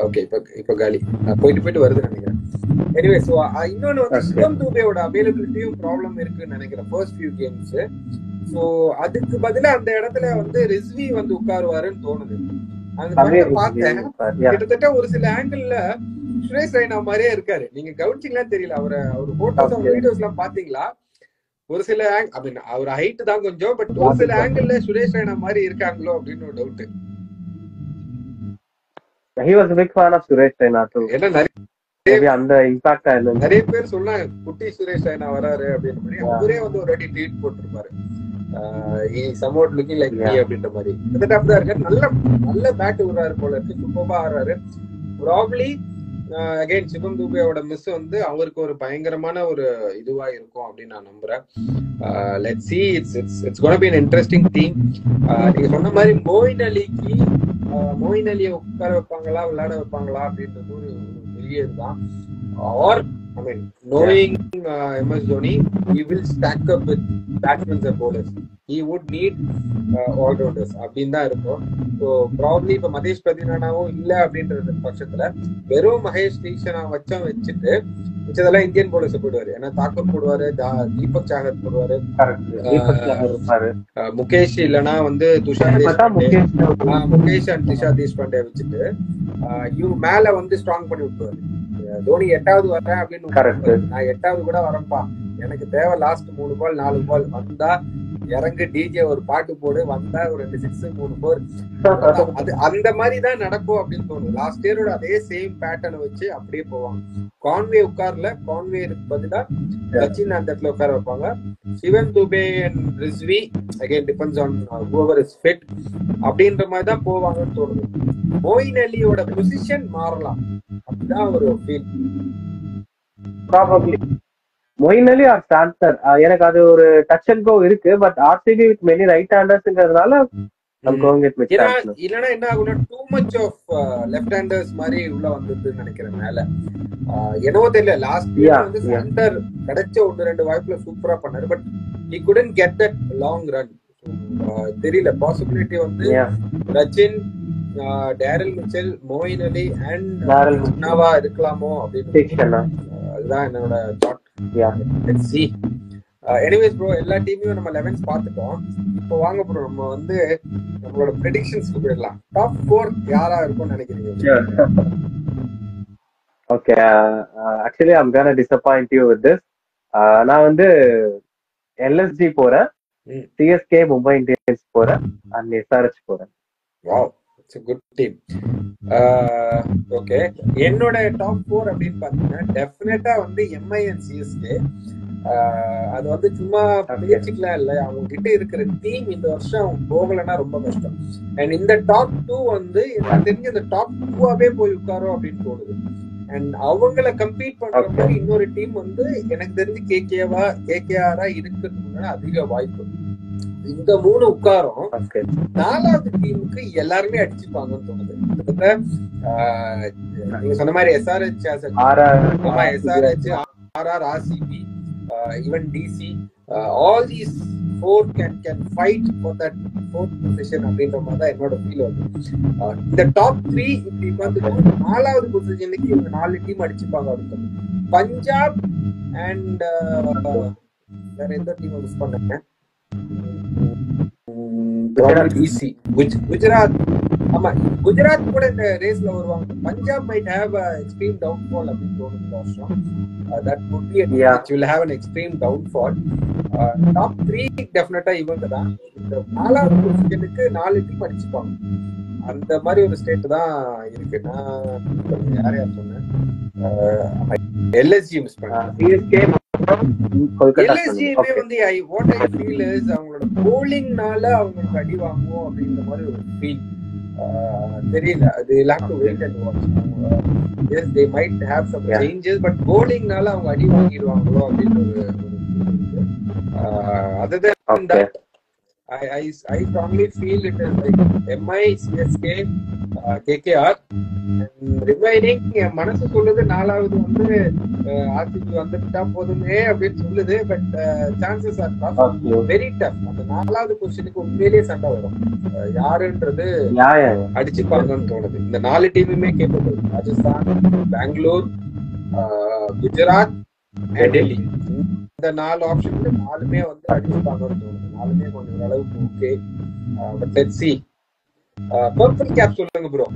ஓகே இப்ப காலி போயிட்டு வருது நினைக்கிறேன். எனிவே சோ இன்னொன்னு வந்து சிவம் தூபேயோட அவைலபிலிட்டியும் ப்ராப்ளம் இருக்குன்னு நினைக்கிறேன் ஃபர்ஸ்ட் ஃபியூ கேம்ஸ். சோ அதுக்கு பதிலா அந்த இடத்துல வந்து ரிஸ்வி வந்து உட்காருவாருன்னு தோணுது. அந்த பார்த்தேன் கிட்டத்தட்ட ஒரு சில ஆங்கிள் சுரேஷ் ரெய்னா மாதிரியே இருக்காரு. நீங்க கவனிச்சீங்களான்னு தெரியல, அவர் போட்டோஸ் வீடியோஸ் எல்லாம் பாத்தீங்களா? ஒரு சில அப்படின்னு அவர் ஹைட் தான் கொஞ்சம், பட் ஒரு சில ஆங்கிள் சுரேஷ் ரெய்னா மாதிரி இருக்காங்களோ அப்படின்னு ஒரு doubt. He was a big fan of Suresh Raina too. அந்த இம்பாக்ட் ஆயிருந்தது. நிறைய பேர் சொன்னாங்க குட்டி சுரேஷ் ரெய்னா வராரு அப்படின்னு மாதிரி. அவரே வந்து ஒரு வாட்டி ட்வீட் போட்டிருப்பாரு, somewhat looking like me அப்படின்ற மாதிரி. கிட்டத்தட்ட அப்படிதான் இருக்காரு. நல்ல பேட் விடுறாரு போல இருக்கு, சூப்பரா ஆடுறாரு. ப்ராபப்லி அகைன் சிவம் தூபேயோட மிஸ் வந்து அவருக்கு ஒரு பயங்கரமான ஒரு இதுவா இருக்கும் அப்படின்னு நான் நம்புறேன். Let's see, it's going to be an interesting team. நீங்க சொன்ன மாதிரி மொயின் அலியை உட்கார வைப்பாங்களா விளையாட வைப்பாங்களா அப்படின்றது ஒரு பெரிய இதுதான். Or I mean, knowing MS Dhoni, he will stack up with batsmen and bowlers. He would need all-rounders. அப்படின்னு தான் இருக்கும். ஸோ ப்ராப்ளி இப்போ மகேஷ் பதினானாவும் இல்லை அப்படின்றது பட்சத்துல வெறும் மகேஷ் தீக்ஷனா வச்சுட்டு மிச்சதெல்லாம் இந்தியன் போலர்ஸ் போடுவாரு. ஏன்னா தாக்கூர் போடுவாரு, தீபக் சாகர் போடுவாரு, முகேஷ் இல்லைன்னா வந்து முகேஷ் அண்ட் துஷார் தேஷ்பாண்டே வச்சுட்டு இவங்க மேல வந்து ஸ்ட்ராங் பண்ணி விட்டுருவாரு. தோனி 8வது வரேன் அப்படின்னு, நான் 8வது கூட வரேன்ப்பா, எனக்கு தேவை லாஸ்ட் 3 பால் 4 பால் வந்தா இறங்கு டிஜே ஒரு பாட்டு போடு, வந்தா ஒரு 2 6 3 4. அது அந்த மாதிரி தான் நடக்கும் அப்படின்னு தோணுது. லாஸ்ட் இயரோட அதே சேம் பேட்டர்னை வச்சு அப்படியே போவாங்க. கான்வே உட்கார்ல, கான்வே பதிலா சச்சின் அந்த இடத்துல உட்கார வைப்பாங்க. Shivam Dube and Rizvi again depends on whoever is fit அப்படின்ற மாதிரி தான் போவாங்கன்னு தோணுது. மொயின் அலியோட பொசிஷன் மாறலாம், அப்படிதான் ஒரு feel. Probably Moeen Ali or Santner, எனக்கு அது ஒரு டச் அண்ட் கோ இருக்கு. But RCB with many right ஹேண்டர்ஸ்ங்கிறதுனால இல்லன்னா என்ன ஆகும்னா too much of left handers மாதிரி உள்ள வந்ததுன்னு நினைக்கிறேன். மேல என்னவோ தெரியல, லாஸ்ட் இயர் வந்து சாந்தர் கிடைச்ச 1-2 வாய்ப்புல சூப்பரா பண்ணாரு. But he couldn't get that long run. தெரியல, பாசிபிலிட்டி வந்து Rachin, Daryl Mitchell, Moeen Ali and நவா இருக்கலாமோ அப்படின்னு. அதுதான் என்னோட thought. Let's see. Anyways bro, எல்லா டீமையும் நம்ம 11s பார்த்துட்டோம். இப்போ வாங்க ப்ரோ, நம்ம வந்து நம்மளோட ப்ரெடிக்ஷன்ஸ்க்கு போயிடலாம். டாப் 4 யாரா இருக்கும்னு நினைக்கிறீங்க? Okay, actually I am gonna disappoint you with this. நான் வந்து எல்எஸ்ஜி போறேன், சிஎஸ்கே, மும்பை இந்தியன்ஸ் போறேன், அண்ட் எஸ்ஆர்எச் போறேன். Wow, it's a good team. Okay, என்னோட டாப் 4 அப்படின்னு பாத்தீங்கன்னா டெஃபினட்டா வந்து எம்ஐ அண்ட் சிஎஸ்கே. அது வந்து சும்மா பேச்சுக்கலாம் இல்ல, அவங்க கிட்ட இருக்கிற டீம் இந்த வருஷம் அவங்க போகலன்னா ரொம்ப கஷ்டம். அண்ட் இந்த டாப் 2 வந்து எனக்கு தெரிஞ்ச இந்த டாப் 2ஆவே போய் உட்காரும் அப்படின்னு தோணுது. அண்ட் அவங்கள கம்பீட் பண்ற மாதிரி இன்னொரு டீம் வந்து எனக்கு தெரிஞ்சு கேகேஆரா இருக்கிறதுக்கு அதிக வாய்ப்பு. இந்த 3 உட்காரம் 4வது டீமுக்கு எல்லாருமே அடிச்சுப்பாங்கன்னு தோணுது. நீங்க சொன்ன மாதிரி SRH, SRH, RR, RCB, even DC, all these 4 can fight for that 4th position அப்படின்ற மாதிரி தான் என்னோட ஃபீல் வந்து. இந்த டாப் 3 இப்படி பார்த்துட்டு 4வது பொசிஷனுக்கு இவங்க 4 டீம் அடிச்சுப்பாங்க அப்படின்னு. பஞ்சாப் அண்ட் வேற எந்த டீம் மிஸ் பண்ணாங்க? குஜராத். ஆமா, குஜராத் கூட இந்த ரேஸ்ல வருவாங்க. Punjab might have extreme downfall அப்படின்னு தோணுது இந்த வருஷம். That would be which will have an extreme downfall. Top 3 டெஃபினட்டா இவங்க தான். இந்த 4வது பொசிஷனுக்கு 4 டீம் அடிச்சுப்பாங்க. அந்த மாதிரி ஒரு ஸ்டேட் தான் இருக்கு. நான் யாரையா சொன்னேன், எல்எஸ்ஜி மிஸ் பண்ணேன். எல்எஸ்ஜியுமே வந்து what I feel is அவங்களோட bowlingனால அவங்களுக்கு அடி வாங்குவோம் அப்படின்ற மாதிரி ஒரு ஃபீல். தெரியல, அது have to wait and watch. Yes, they might have some changes, but bowlingனால அவங்க அடி வாங்கிடுவாங்களோ அப்படின்னு ஒரு other than that, I strongly feel it is like MI, CSK, KKR. Remaining என் மனசு சொல்லுது 4வது வந்து ஆர்சிபி வந்துட்டா போதுமே அப்படின்னு சொல்லுது. But chances are very tough. அந்த 4வது பொசிஷனுக்கு உண்மையிலேயே சண்டை வரும். யாருன்றது அடிச்சுப்பாங்கன்னு தோணுது. இந்த 4 டீமுமே கேப்பபிள். ராஜஸ்தான், பெங்களூர், குஜராத், டெல்லி. இந்த 4 ஆப்ஷனுக்கு 4மே வந்து அடிச்சுப்பாங்கன்னு தோணுது. 4மே கொஞ்சம் அளவுக்கு okay. But let's see. Purple cap சொல்லுங்க ப்ரோ,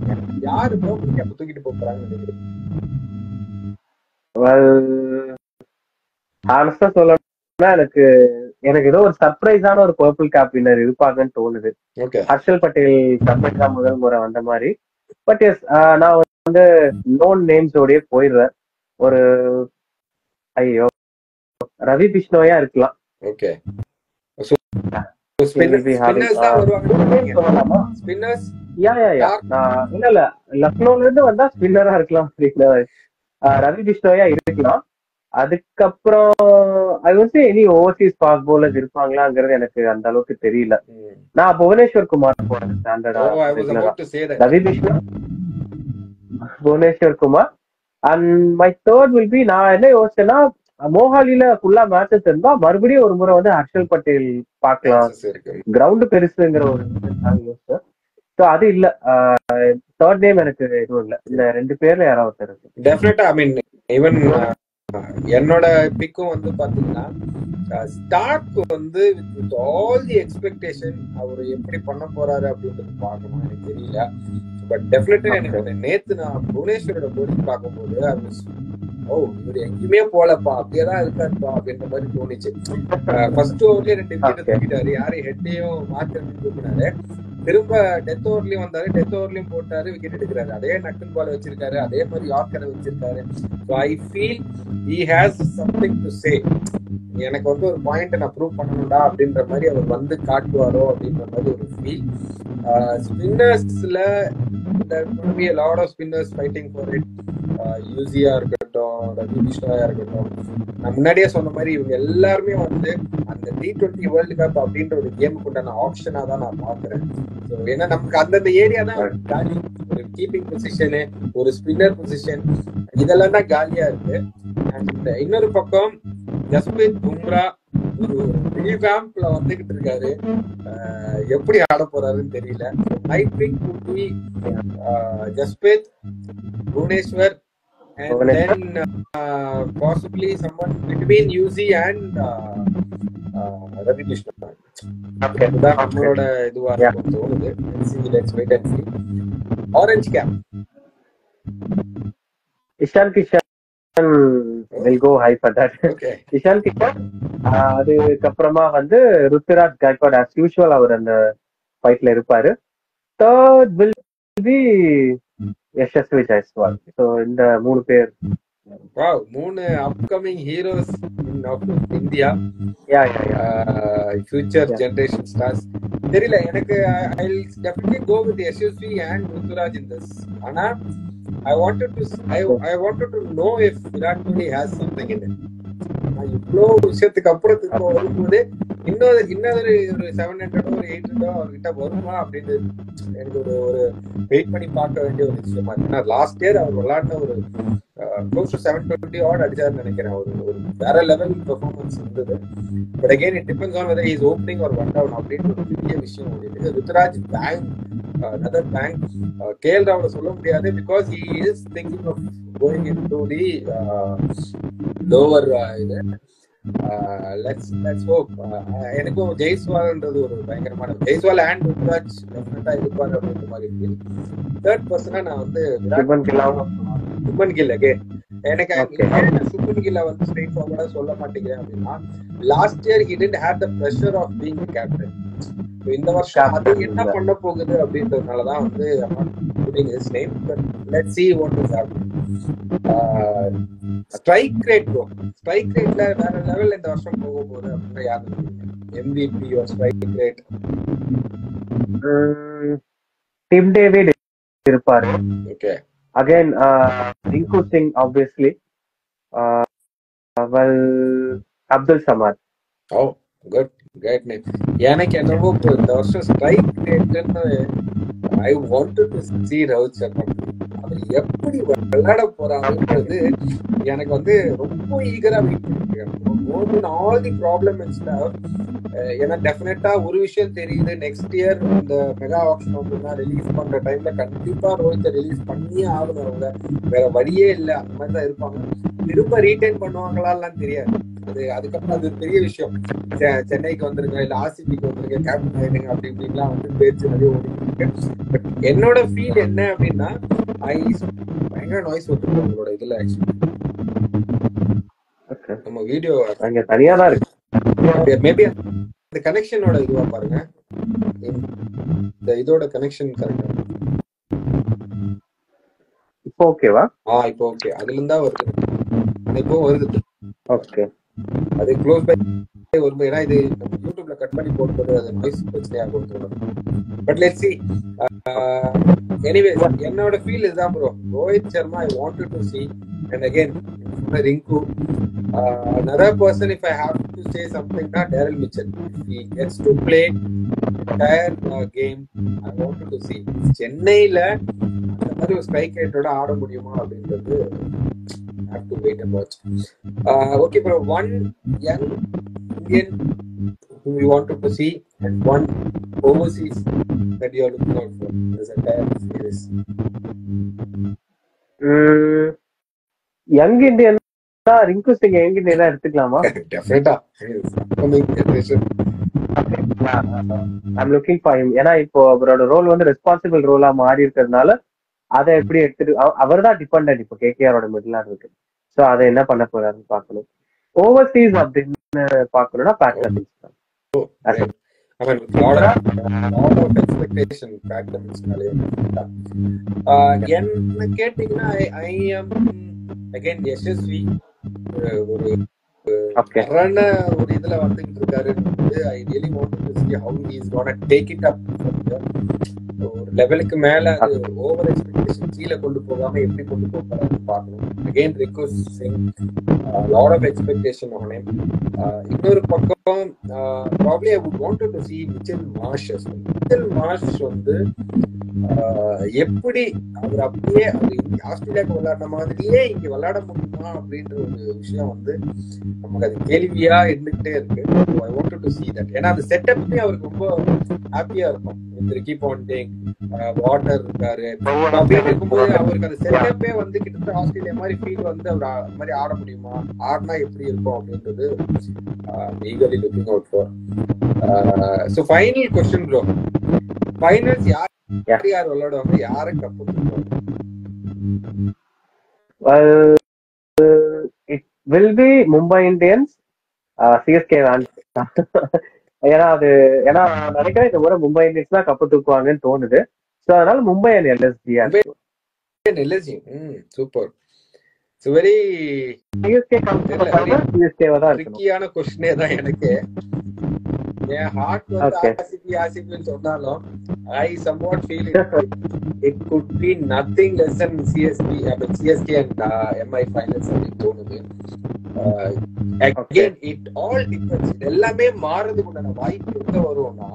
யாரு பர்பிள் கேப் தூக்கிட்டு போறாங்கன்னு நினைக்கிறீங்க? ஆனஸ்டா சொல்லணும்னா எனக்கு ஏதோ ஒரு சர்ப்ரைஸான ஒரு பர்பிள் கேப் வின்னர் இருப்பாங்கன்னு தோணுது. ஹர்ஷல் பட்டேல் கம்பெனிக்கா முதல் முறை வந்த மாதிரி. பட் எஸ், நான் வந்து நோன் நேம்ஸோடய போயிடுறேன். ஒரு ரவி பிஷ்ணோயா இருக்கலாம். ஓகே, லக்னோல இருந்து வந்தா ஸ்பின்னரா இருக்கலாம். ரவி பிஷ்ணோயா இருக்கலாம். அதுக்கப்புறம் அது வந்து இனி ஓவர்சீஸ் ஃபாஸ்ட் பவுலர்ஸ் இருப்பாங்களாங்கிறது எனக்கு அந்த அளவுக்கு தெரியல. நான் புவனேஸ்வர் குமார் போறேன் ஸ்டாண்டர்டா. Ravi Bishnoi, Bhuvneshwar Kumar. And my third will be, நான் என்ன யோசிச்சேன்னா மோஹாலில ஃபுல்லா மேட்சஸ் இருந்தா மறுபடியும் ஒரு முறை வந்து ஹர்ஷல் பட்டேல் பார்க்கலாம். கிரவுண்ட் பெருசுங்கிற ஒரு யோசிச்சேன். சோ அது இல்ல. தேர்ட் நேம் எனக்கு எதுவும் இல்ல. இந்த 2 பேர்ல யாராவது இருக்கு டெஃபினட்டா. ஐ மீன் ஈவன் என்னோட பிக்கும் வந்து பாத்தீங்கன்னா ஸ்டார்க் வந்து வித் ஆல் தி எக்ஸ்பெக்டேஷன் அவர் எப்படி பண்ண போறாரு அப்படின்றது பார்க்கணும். எனக்கு தெரியல. பட் டெஃபினட்டா எனக்கு நேத்து நான் புவனேஸ்வரோட போலிங் பார்க்கும்போது ஓ இவர் எங்கேயுமே போலப்பா, அப்படியேதான் இருக்காருப்பா அப்படின்ற மாதிரி தோணுச்சு. ஃபர்ஸ்ட் ஓவர்லயே 2 விக்கெட் தூக்கிட்டாரு, யாரையும் ஹெட்டையும் மாத்தி தூக்கினாரு. திரும்ப டெத் ஓவர்லயும் வந்தாரு, டெத் ஓவர்லயும் போட்டாரு, விக்கெட் எடுக்கிறாரு. அதே நக்கல் பால் வச்சிருக்காரு, அதே மாதிரி யார்க்கரை வச்சிருக்காரு. So I feel he has something to say. எனக்கு வந்து ஒரு பாயிண்ட் நான் ப்ரூவ் பண்ணணும்டா அப்படின்ற மாதிரி அவர் வந்து காட்டுவாரோ அப்படின்ற மாதிரி ஒரு ஃபீல். ஸ்பின்னர்ஸ்ல lot of spinners fighting for it. யூசியா இருக்கட்டும், ரவி பிஷ்ணாயா இருக்கட்டும், நான் முன்னாடியே சொன்ன மாதிரி இவங்க எல்லாருமே வந்து அந்த T20 வேர்ல்டு கப் அப்படின்ற ஒரு கேமுக்கு உண்டான ஆப்ஷனா தான் நான் பாக்குறேன். ஏன்னா நமக்கு அந்தந்த ஏரியா தான் காலி. ஒரு கீப்பிங் பொசிஷனு, ஒரு ஸ்பின்னர் பொசிஷன், இதெல்லாம் தான் காலியா இருக்கு. அண்ட் இன்னொரு பக்கம் ஜஸ்பிரீத் பும்ரா ஒரு ரீவேம்ப்ல வந்துகிட்டு இருக்காரு. எப்படி ஆட போறாருன்னு தெரியல. I think would be Jasprit, Bhuvneshwar and then possibly someone between UZ and Ravi Krishna. இதுதான் நம்மளோட இதுவா இருக்கும் தோணுது. Let's wait and see. Orange cap. Ishan Kishan will go high for that. Okay. Ishan Kishan அதுக்கப்புறமா வந்து ருத்துராஜ் கைக்வாட் as usual அவர் அந்த ஃபைட்ல இருப்பாரு. Third will be Yashasvi Jaiswal. So இந்த 3 பேர். Wow, 3 upcoming heroes of India. Future generation stars. தெரியல எனக்கு. I'll definitely go with Yashasvi and Ruturaj in this. ஆனா I wanted to know if Virat Kohli has something in it. இவ்வளோ விஷயத்துக்கு அப்புறத்துக்கு வரும்போது இன்னொரு ஒரு 700 ஒரு 800 அவர்கிட்ட வருமா அப்படின்னு எனக்கு ஒரு வெயிட் பண்ணி பார்க்க வேண்டிய ஒரு விஷயமா இருக்கு. ஏன்னா லாஸ்ட் இயர் அவர் விளையாடின ஒரு க்ளோஸ் டு 720 ஆட் அடிச்சாருன்னு நினைக்கிறேன். ஒரு வேற லெவல் பெர்ஃபார்மன்ஸ் இருந்தது. But again it depends on whether he is opening or one down அப்படின்னு ஒரு பெரிய விஷயம் ஓடிட்டு. Ruturaj bank, another bank. KL Rahul சொல்ல முடியாது because he is thinking of going into the lower இது. let's hope. எனக்கும் ஜெய்ஸ்வால்ன்றது ஒரு பயங்கரமான, ஜெய்ஸ்வால் அண்ட் ருத்ராஜ் டெஃபினட்டா இருப்பாரு அப்படின்ற மாதிரி இருக்கு. தேர்ட் பர்சனா நான் வந்து சுப்மன் கில் அகைன். எனக்கு சுப்மன் கில்ல வந்து ஸ்ட்ரெயிட் ஃபார்வர்டா சொல்ல மாட்டேங்கிறேன் அப்படின்னா, last year he didn't have the pressure of being a captain. இந்த வருஷம் அது என்ன பண்ண போகுது அப்படின்றதுனாலதான் வந்து his name. But let's see what is happening. Strike rate bro, strike ரேட்ல வேற லெவல் இந்த வருஷம் போக போகுது அப்படின்னா யாரு MVP or strike rate? Tim David இருப்பாரு. Okay. Again Rinku Singh obviously. Abdul Samad. Oh good, great name. எனக்கு என்னவோ இந்த வருஷம் ஸ்ட்ரைக் ரேட்னு I wanted to see Rohit Sharma. அவர் எப்படி விளையாட போறாருன்றது எனக்கு வந்து ரொம்ப ஈகரா வெயிட் பண்ணிருக்கேன். More than all the problem and stuff. ஏன்னா டெஃபினட்டா ஒரு விஷயம் தெரியுது, நெக்ஸ்ட் இயர் இந்த மெகா ஆப்ஷன் அப்படின்னா ரிலீஸ் பண்ற டைம்ல கண்டிப்பா ரோஹித்தை ரிலீஸ் பண்ணியே ஆகணும். அவங்க வேற வழியே இல்லை, அந்த மாதிரி தான் இருப்பாங்க. திரும்ப ரீடைன் பண்ணுவாங்களான்னு தெரியாது. அதுக்கப்புறம் அது பெரிய விஷயம். சென்னைக்கு வந்துருங்க, இல்ல RCBக்கு வந்துருங்க, கேப்டன் ஆயிடுங்க அப்படி இப்படின்லாம் வந்து பேச்சு நிறைய ஓடிட்டு இருக்கு. பட் என்னோட ஃபீல் என்ன அப்படின்னா, பயங்கர நாய்ஸ் வந்துருக்கு உங்களோட இதுல. ஆக்சுவலி நம்ம வீடியோ அங்க தனியா தான் இருக்கு. மேபி அந்த கனெக்ஷனோட இதுவா பாருங்க, இந்த இதோட கனெக்ஷன் கரெக்டா இப்போ ஓகேவா? இப்போ ஓகே. அதுல இருந்தா வருது, இப்போ வருது. ஓகே, அது க்ளோஸ் பை வரும்போது, ஏன்னா இது யூடியூப்ல கட் பண்ணி போடும்போது அது நாய்ஸ் பிரச்சனையா கொடுத்துருவோம். But let's see. எனிவேஸ் என்னோட ஃபீல் இதுதான் bro. Rohit Sharma I wanted to see, and again Rinku. Another person, if I have to say something, na Daryl Mitchell. He gets to play entire game. I wanted to see சென்னையில அந்த மாதிரி ஒரு strike ரேட்டோட ஆட முடியுமா அப்படின்றது have to wait and watch. Okay bro, one young Indian who you wanted to see and one overseas that you are looking out for this entire series. Young Indian Rinku Singh young இந்தியனா எடுத்துக்கலாமா? டெஃபினட்டா coming generation. I'm looking for him. ஏன்னா இப்போ அவரோட role வந்து responsible ரோலா மாறி இருக்கிறதுனால அதை எப்படி எடுத்துட்டு அவர் தான் டிபெண்டன்ட் இப்போ KKR ஓட மிடில் ஆர்டருக்கு. ஸோ அதை என்ன பண்ண போறாருன்னு பார்க்கணும். ஓவர்சீஸ் அப்படின்னு பார்க்கணும்னா பேட் கமின்ஸ் தான். I mean, with lot of expectation Pat Cummins மேலே. என்ன கேட்டீங்கன்னா I am again SSV ஒரு ஒரு இதுல வந்துகிட்டு இருக்காரு. I really want to see how he is gonna take it up. ஒரு லெவலுக்கு மேல அது ஓவர் எக்ஸ்பெக்டேஷன் கீழே கொண்டு போகாம எப்படி கொண்டு போறாருன்னு பார்க்கணும். Again requesting lot of expectation on him. இன்னொரு பக்கம் probably I would want to see Mitchell Marsh வந்து எப்படி அவர் அப்படியே ஆஸ்திரேலியாவுக்கு விளையாடுற மாதிரியே இங்க விளையாட முடியுமா அப்படின்ற ஒரு விஷயம் வந்து நமக்கு அது கேள்வியா இருந்துகிட்டே இருக்கு. I want to see that. ஏன்னா அந்த செட்டப்மே அவருக்கு ரொம்ப ஹாப்பியா இருக்கும். ரிக்கி பாண்டிங், வாட்டர் இருக்காரு அப்படின்னு இருக்கும்போது அவருக்கு அந்த செட்டப்பே வந்து கிட்டத்தட்ட ஆஸ்திரேலியா மாதிரி ஃபீல் வந்து அவர் அந்த மாதிரி ஆட முடியுமா, ஆடினா எப்படி இருக்கும் அப்படின்றது eagerly looking out for. So final question bro, finals யார் விளையாடுவாங்க, யாரை கப் கொடுப்பாங்க? It will be Mumbai Indians, CSK ஏன்னா நினைக்கிறேன் இந்த முறை மும்பை இந்தியன்ஸ் தான் கப்பு தூக்குவாங்கன்னு தோணுது. ஸோ அதனால Mumbai and LSG super. Very சிஎஸ்கேவா தான் ட்ரிக்கியான क्वेश्चनே தான் எனக்கு. என் ஹார்ட் வந்து ஆர்சிபின்னு சொன்னாலும் I somewhat feel it could be nothing less than CSK and MI finals அப்படின்னு தோணுது. Again it all depends. எல்லாமே மாறதுக்குண்டான வாய்ப்பு எங்க வரும்னா,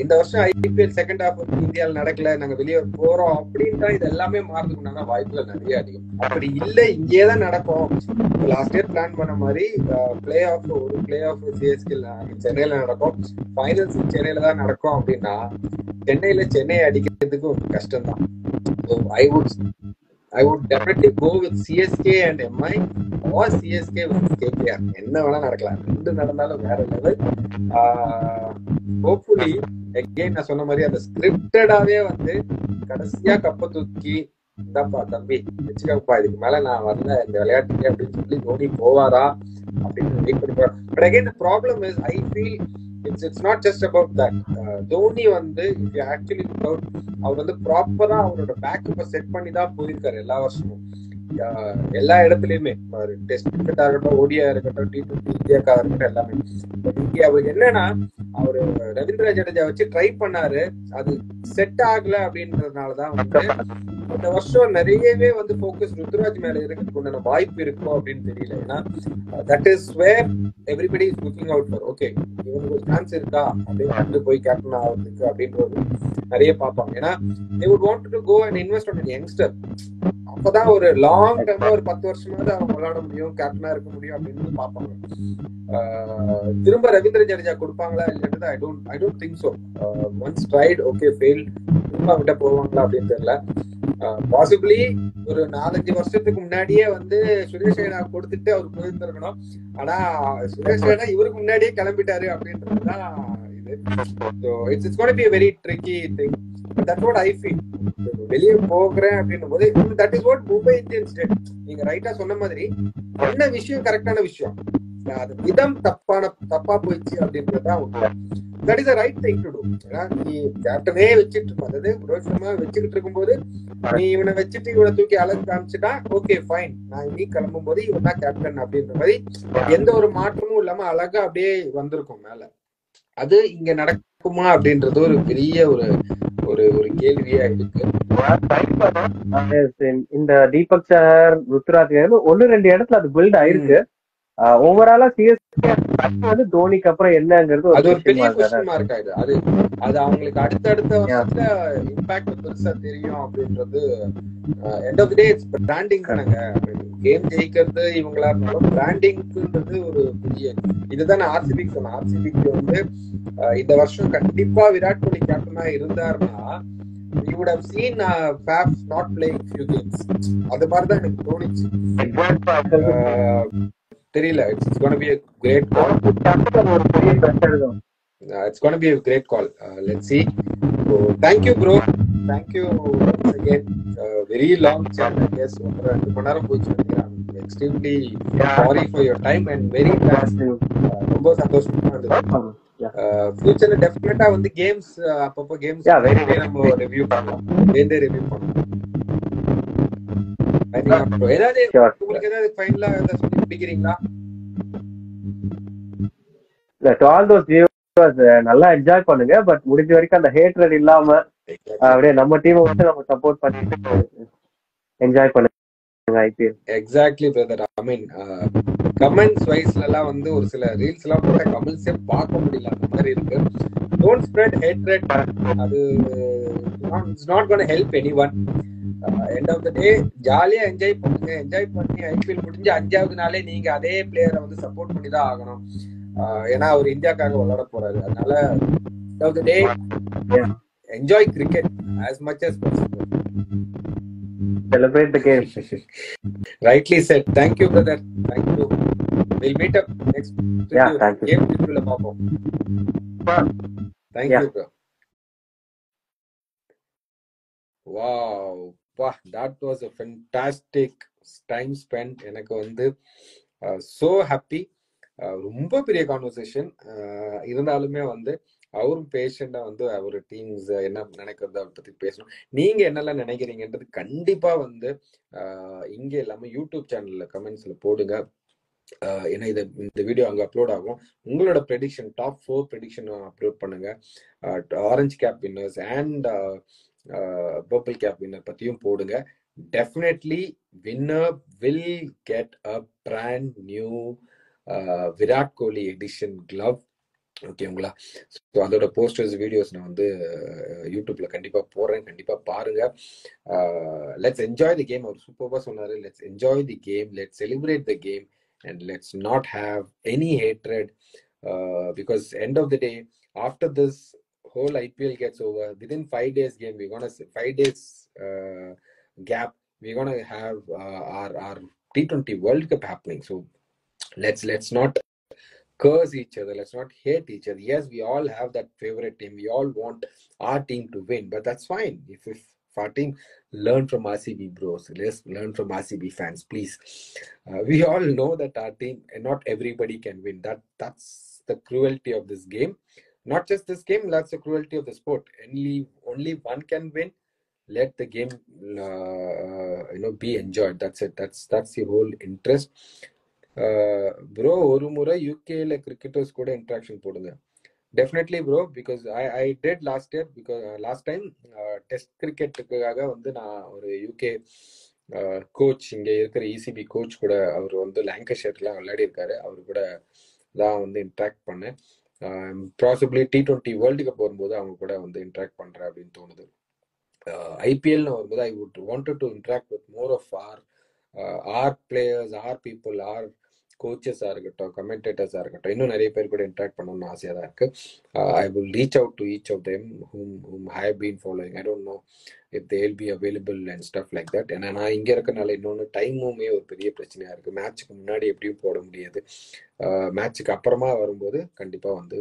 இந்த வருஷம் ஐபிஎல் செகண்ட் ஹாஃப் இந்தியாவில் நடக்கல, நாங்க வெளியே போறோம் அப்படின்ட்டா இது எல்லாமே மாறதுக்குண்டான வாய்ப்புகள் நிறைய அதிகம். அப்படி இல்ல இங்கே தான் நடக்கும், லாஸ்ட் இயர் பிளான் பண்ண மாதிரி பிளே ஆஃப் சிஎஸ்கே சென்னையில நடக்கும், ஃபைனல்ஸ் சென்னையில தான் நடக்கும் அப்படின்னா சென்னை அடிக்கிறதுக்கு ஒரு கஷ்டம் தான். I would definitely go with CSK and MI or CSK with KKR. என்ன வேணா நடக்கலாம், ரெண்டு நடந்தாலும் வேற லெவல். ஹோப்ஃபுல்லி அகைன் நான் சொன்ன மாதிரி அந்த ஸ்கிரிப்டடாவே வந்து கடைசியா கப்ப தூக்கி இந்தாப்பா தம்பி வச்சுக்கப்பா, இதுக்கு மேல நான் வரல இந்த விளையாட்டுக்கு அப்படின்னு சொல்லி தோனி போவாரா அப்படின்னு வெயிட் பண்ணி போறேன். But again the problem is I feel it's not just about that. Dhoni வந்து if you actually look out, அவர் வந்து ப்ராப்பரா அவரோட பேக்கப்பை செட் பண்ணி தான் போயிருக்காரு எல்லா வருஷமும், எல்லா இடத்துலயுமே. டெஸ்ட் கிரிக்கெட்டா இருக்கட்டும், ஓடியா இருக்கட்டும், T20 இந்தியாக்கா இருக்கட்டும், எல்லாமே. இங்க அவருக்கு என்னன்னா, அவரு ரவீந்திர ஜடேஜா வச்சு ட்ரை பண்ணாரு, அது செட் ஆகல அப்படின்றதுனாலதான் வந்து இந்த வருஷம் நிறையவே வந்து போக்கஸ் ருத்ராஜ் மேல இருக்கிறதுக்கு உண்டான வாய்ப்பு இருக்கும் அப்படின்னு தெரியல. ஏன்னா that is where everybody is looking out for. Okay இவனுக்கு ஒரு சான்ஸ் இருக்கா அப்படின்னு போய் கேப்டன் ஆகிறதுக்கு அப்படின்றது நிறைய பார்ப்பாங்க. ஏன்னா they would want to go and invest on a youngster. அப்பதான் ஒரு லாங் டைம்ல ஒரு 10 வருஷமாவது அவங்க விளையாட முடியும், கேப்டனா இருக்க முடியும் அப்படின்னு பாப்பாங்க. திரும்ப ரவீந்திர ஜடேஜா கொடுப்பாங்களா இல்லைன்றது I don't think so. Once tried okay fail, திரும்ப விட்ட போவாங்களா அப்படின்னு தெரியல. பாசிபிளி ஒரு 4-5 வருஷத்துக்கு முன்னாடியே வந்து சுரேஷ் ரெய்னா கொடுத்துட்டு அவர் போயிருந்திருக்கணும். ஆனா சுரேஷ் ரெய்னா இவருக்கு முன்னாடியே கிளம்பிட்டாரு அப்படின்றதுதான் இது. So it's going to be a very tricky thing. But that's what I feel. வெளியே போகிறேன் அப்படின்னும் போது that is what Mumbai Indians did. நீங்க ரைட்டா சொன்ன மாதிரி என்ன விஷயம் கரெக்டான விஷயம், அது விதம் தப்பா போயிடுச்சு அப்படின்றதுதான் உண்மை. That is the right thing to do. ஏன்னா நீ கேப்டனே வச்சுட்டு இருக்கும், அதாவது ரோஹித் சர்மா வச்சுக்கிட்டு இருக்கும் போது நீ இவனை வச்சுட்டு இவனை தூக்கி அழகு காமிச்சுட்டா ஓகே ஃபைன், நான் நீ கிளம்பும் போது இவன் தான் கேப்டன் அப்படின்ற மாதிரி எந்த ஒரு மாற்றமும் இல்லாம அழகா அப்படியே வந்திருக்கும் மேல. அது இங்க நடக்குமா அப்படின்றது ஒரு பெரிய ஒரு ஒரு ஒரு கேள்வியா இருக்கு. இந்த தீபக் சஹர், ருத்ராஜ் 1-2 இடத்துல அது பில்ட் ஆயிருக்கு. ஓவராலா சிஎஸ்கே வந்து தோனிக்கு அப்புறம் என்னங்கிறது அது ஒரு பெரிய क्वेश्चन மார்க் ஆயிடுது. அது அவங்களுக்கு அடுத்த வருஷத்துல இம்பாக்ட் பெருசா தெரியும் அப்படின்றது. End of the day it's branding தானங்க. கேம் ஜெயிக்கிறது இவங்களா இருந்தாலும் பிராண்டிங்ன்றது ஒரு பெரிய இதுதான். ஆர்சிபிக்கு சொன்னேன், ஆர்சிபிக்கு வந்து இந்த வருஷம் கண்டிப்பா விராட் கோலி கேப்டனா இருந்தாருன்னா you would have seen Faf not playing few games. அது மாதிரி தான் எனக்கு தோணுச்சு. தெரியல. It's going to be a great call. It's going to be a great call. Let's see. So thank you bro. Thank you again. Very long chat, I guess. 2 மணி நேரம் போச்சு நினைக்கிறேன். Extremely sorry for your time and very thanks. ரொம்ப சந்தோஷமா இருந்தது. ஃபியூச்சர்ல டெஃபினட்டா வந்து games அப்பப்போ கேம்ஸ் நம்ம ரிவ்யூ பண்ணலாம், வேண்டே ரிவ்யூ பண்ணலாம். ஏதாவது உங்களுக்கு ஏதாவது ஃபைனலா ஏதாவது சொல்லி முடிக்கிறீங்களா? டு ஆல் தோஸ் வியூவர்ஸ், நல்லா என்ஜாய் பண்ணுங்க. பட் முடிஞ்ச வரைக்கும் அந்த ஹேட்ரட் இல்லாம அப்படியே நம்ம டீமை வந்து நம்ம சப்போர்ட் பண்ணிட்டு என்ஜாய் பண்ணுங்க IPL. Exactly brother. I mean comments வைஸ்ல எல்லாம் வந்து ஒரு சில ரீல்ஸ் எல்லாம் போட்ட கமெண்ட்ஸே பார்க்க முடியல, அந்த மாதிரி இருக்கு. Don't spread hatred. அது it's not gonna help anyone. End of the day ஜாலியா என்ஜாய் பண்ணுங்க. என்ஜாய் பண்ணி ஐபிஎல் முடிஞ்சு 5வது நாளே நீங்க அதே பிளேயரை வந்து சப்போர்ட் பண்ணி தான் ஆகணும். ஏன்னா அவர் இந்தியாக்காக விளையாட போறாரு. அதனால end of the day enjoy cricket as much as possible. Celebrate the game. Rightly said. Thank you, brother. Thank you. We'll meet up next game review la paapom. Thank you, bro. Wow. Wow, that was a fantastic time spent. எனக்கு வந்து so happy. ரொம்ப பெரிய conversation இருந்தாலுமே வந்து அவரும் பேஷண்டா வந்து அவர் teams என்ன நினைக்கிறத அதை பத்தி பேசணும். நீங்க என்னெல்லாம் நினைக்கிறீங்கன்றது கண்டிப்பா வந்து இங்க இல்லாம யூடியூப் சேனல்ல கமெண்ட்ஸ்ல போடுங்க. ஏன்னா இந்த வீடியோ அங்க அப்லோட் ஆகும். உங்களோட ப்ரெடிக்ஷன், டாப் 4 ப்ரெடிக்ஷன் அப்லோட் பண்ணுங்க. Orange cap winners and purple cap winner பத்தியும் போடுங்க. Definitely winner will get a brand new Virat Kohli edition glove. ஓகேங்களா? ஸோ அதோட போஸ்டர்ஸ் வீடியோஸ் நான் வந்து யூடியூப்ல கண்டிப்பா போடுறேன், கண்டிப்பா பாருங்க. Let's enjoy the game. அவர் சூப்பர்வா சொன்னாரு. Let's enjoy the game, let's celebrate the game and let's not have any hatred, because end of the day, after this whole IPL gets over, within 5 days game, we're gonna 5 days gap, we're gonna have our T20 World Cup happening. So let's not curse each other, let's not hate each other. Yes, we all have that favorite team, we all want our team to win, but that's fine. If our team, learn from RCB bros, let's learn from RCB fans, please. We all know that our team, not everybody can win. That's the cruelty of this game. Not just this game, that's the cruelty of the sport. Only one can win. Let the game be enjoyed. That's it. That's the whole interest. Bro, ஒரு முறை யூகேல cricketers கூட interaction போடுங்க. Definitely bro, because I did last year, because last time test கிரிக்கெட்டுக்காக வந்து நான் ஒரு UK coach, இங்க இருக்கிற இசிபி கோச் கூட, அவர் வந்து லாங்கஷயர்லாம் விளையாடி இருக்காரு, அவர் கூட தான் வந்து இன்ட்ராக்ட் பண்ணேன். பாசிபிளி T20 வேர்ல்டு கப் வரும்போது அவங்க கூட வந்து இன்ட்ராக்ட் பண்றேன் அப்படின்னு தோணுது. ஐபிஎல்னு வரும்போது I would wanted to interact with more of our players, our people, our கோச்சஸா இருக்கட்டும், கமெண்டேட்டர்ஸா இருக்கட்டும், இன்னும் நிறைய பேர் கூட இன்ட்ராக்ட் பண்ணணும்னு ஆசையா தான் இருக்கு. I will reach out to each of them whom I have been following. I don't know if they will be available and stuff like that. ஏன்னா நான் இங்க இருக்கனால இன்னொன்று டைமுமே ஒரு பெரிய பிரச்சனையா இருக்கு. மேட்சுக்கு முன்னாடி எப்படியும் போட முடியாது. மேட்சுக்கு அப்புறமா வரும்போது கண்டிப்பா வந்து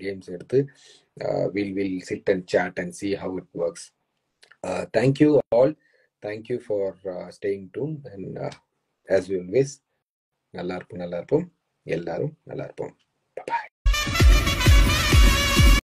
கேம்ஸ் எடுத்து we'll sit and chat and see how it works. Thank you all. Thank you for staying tuned, and as always, நல்லா இருப்போம், எல்லாரும் நல்லா இருப்போம்.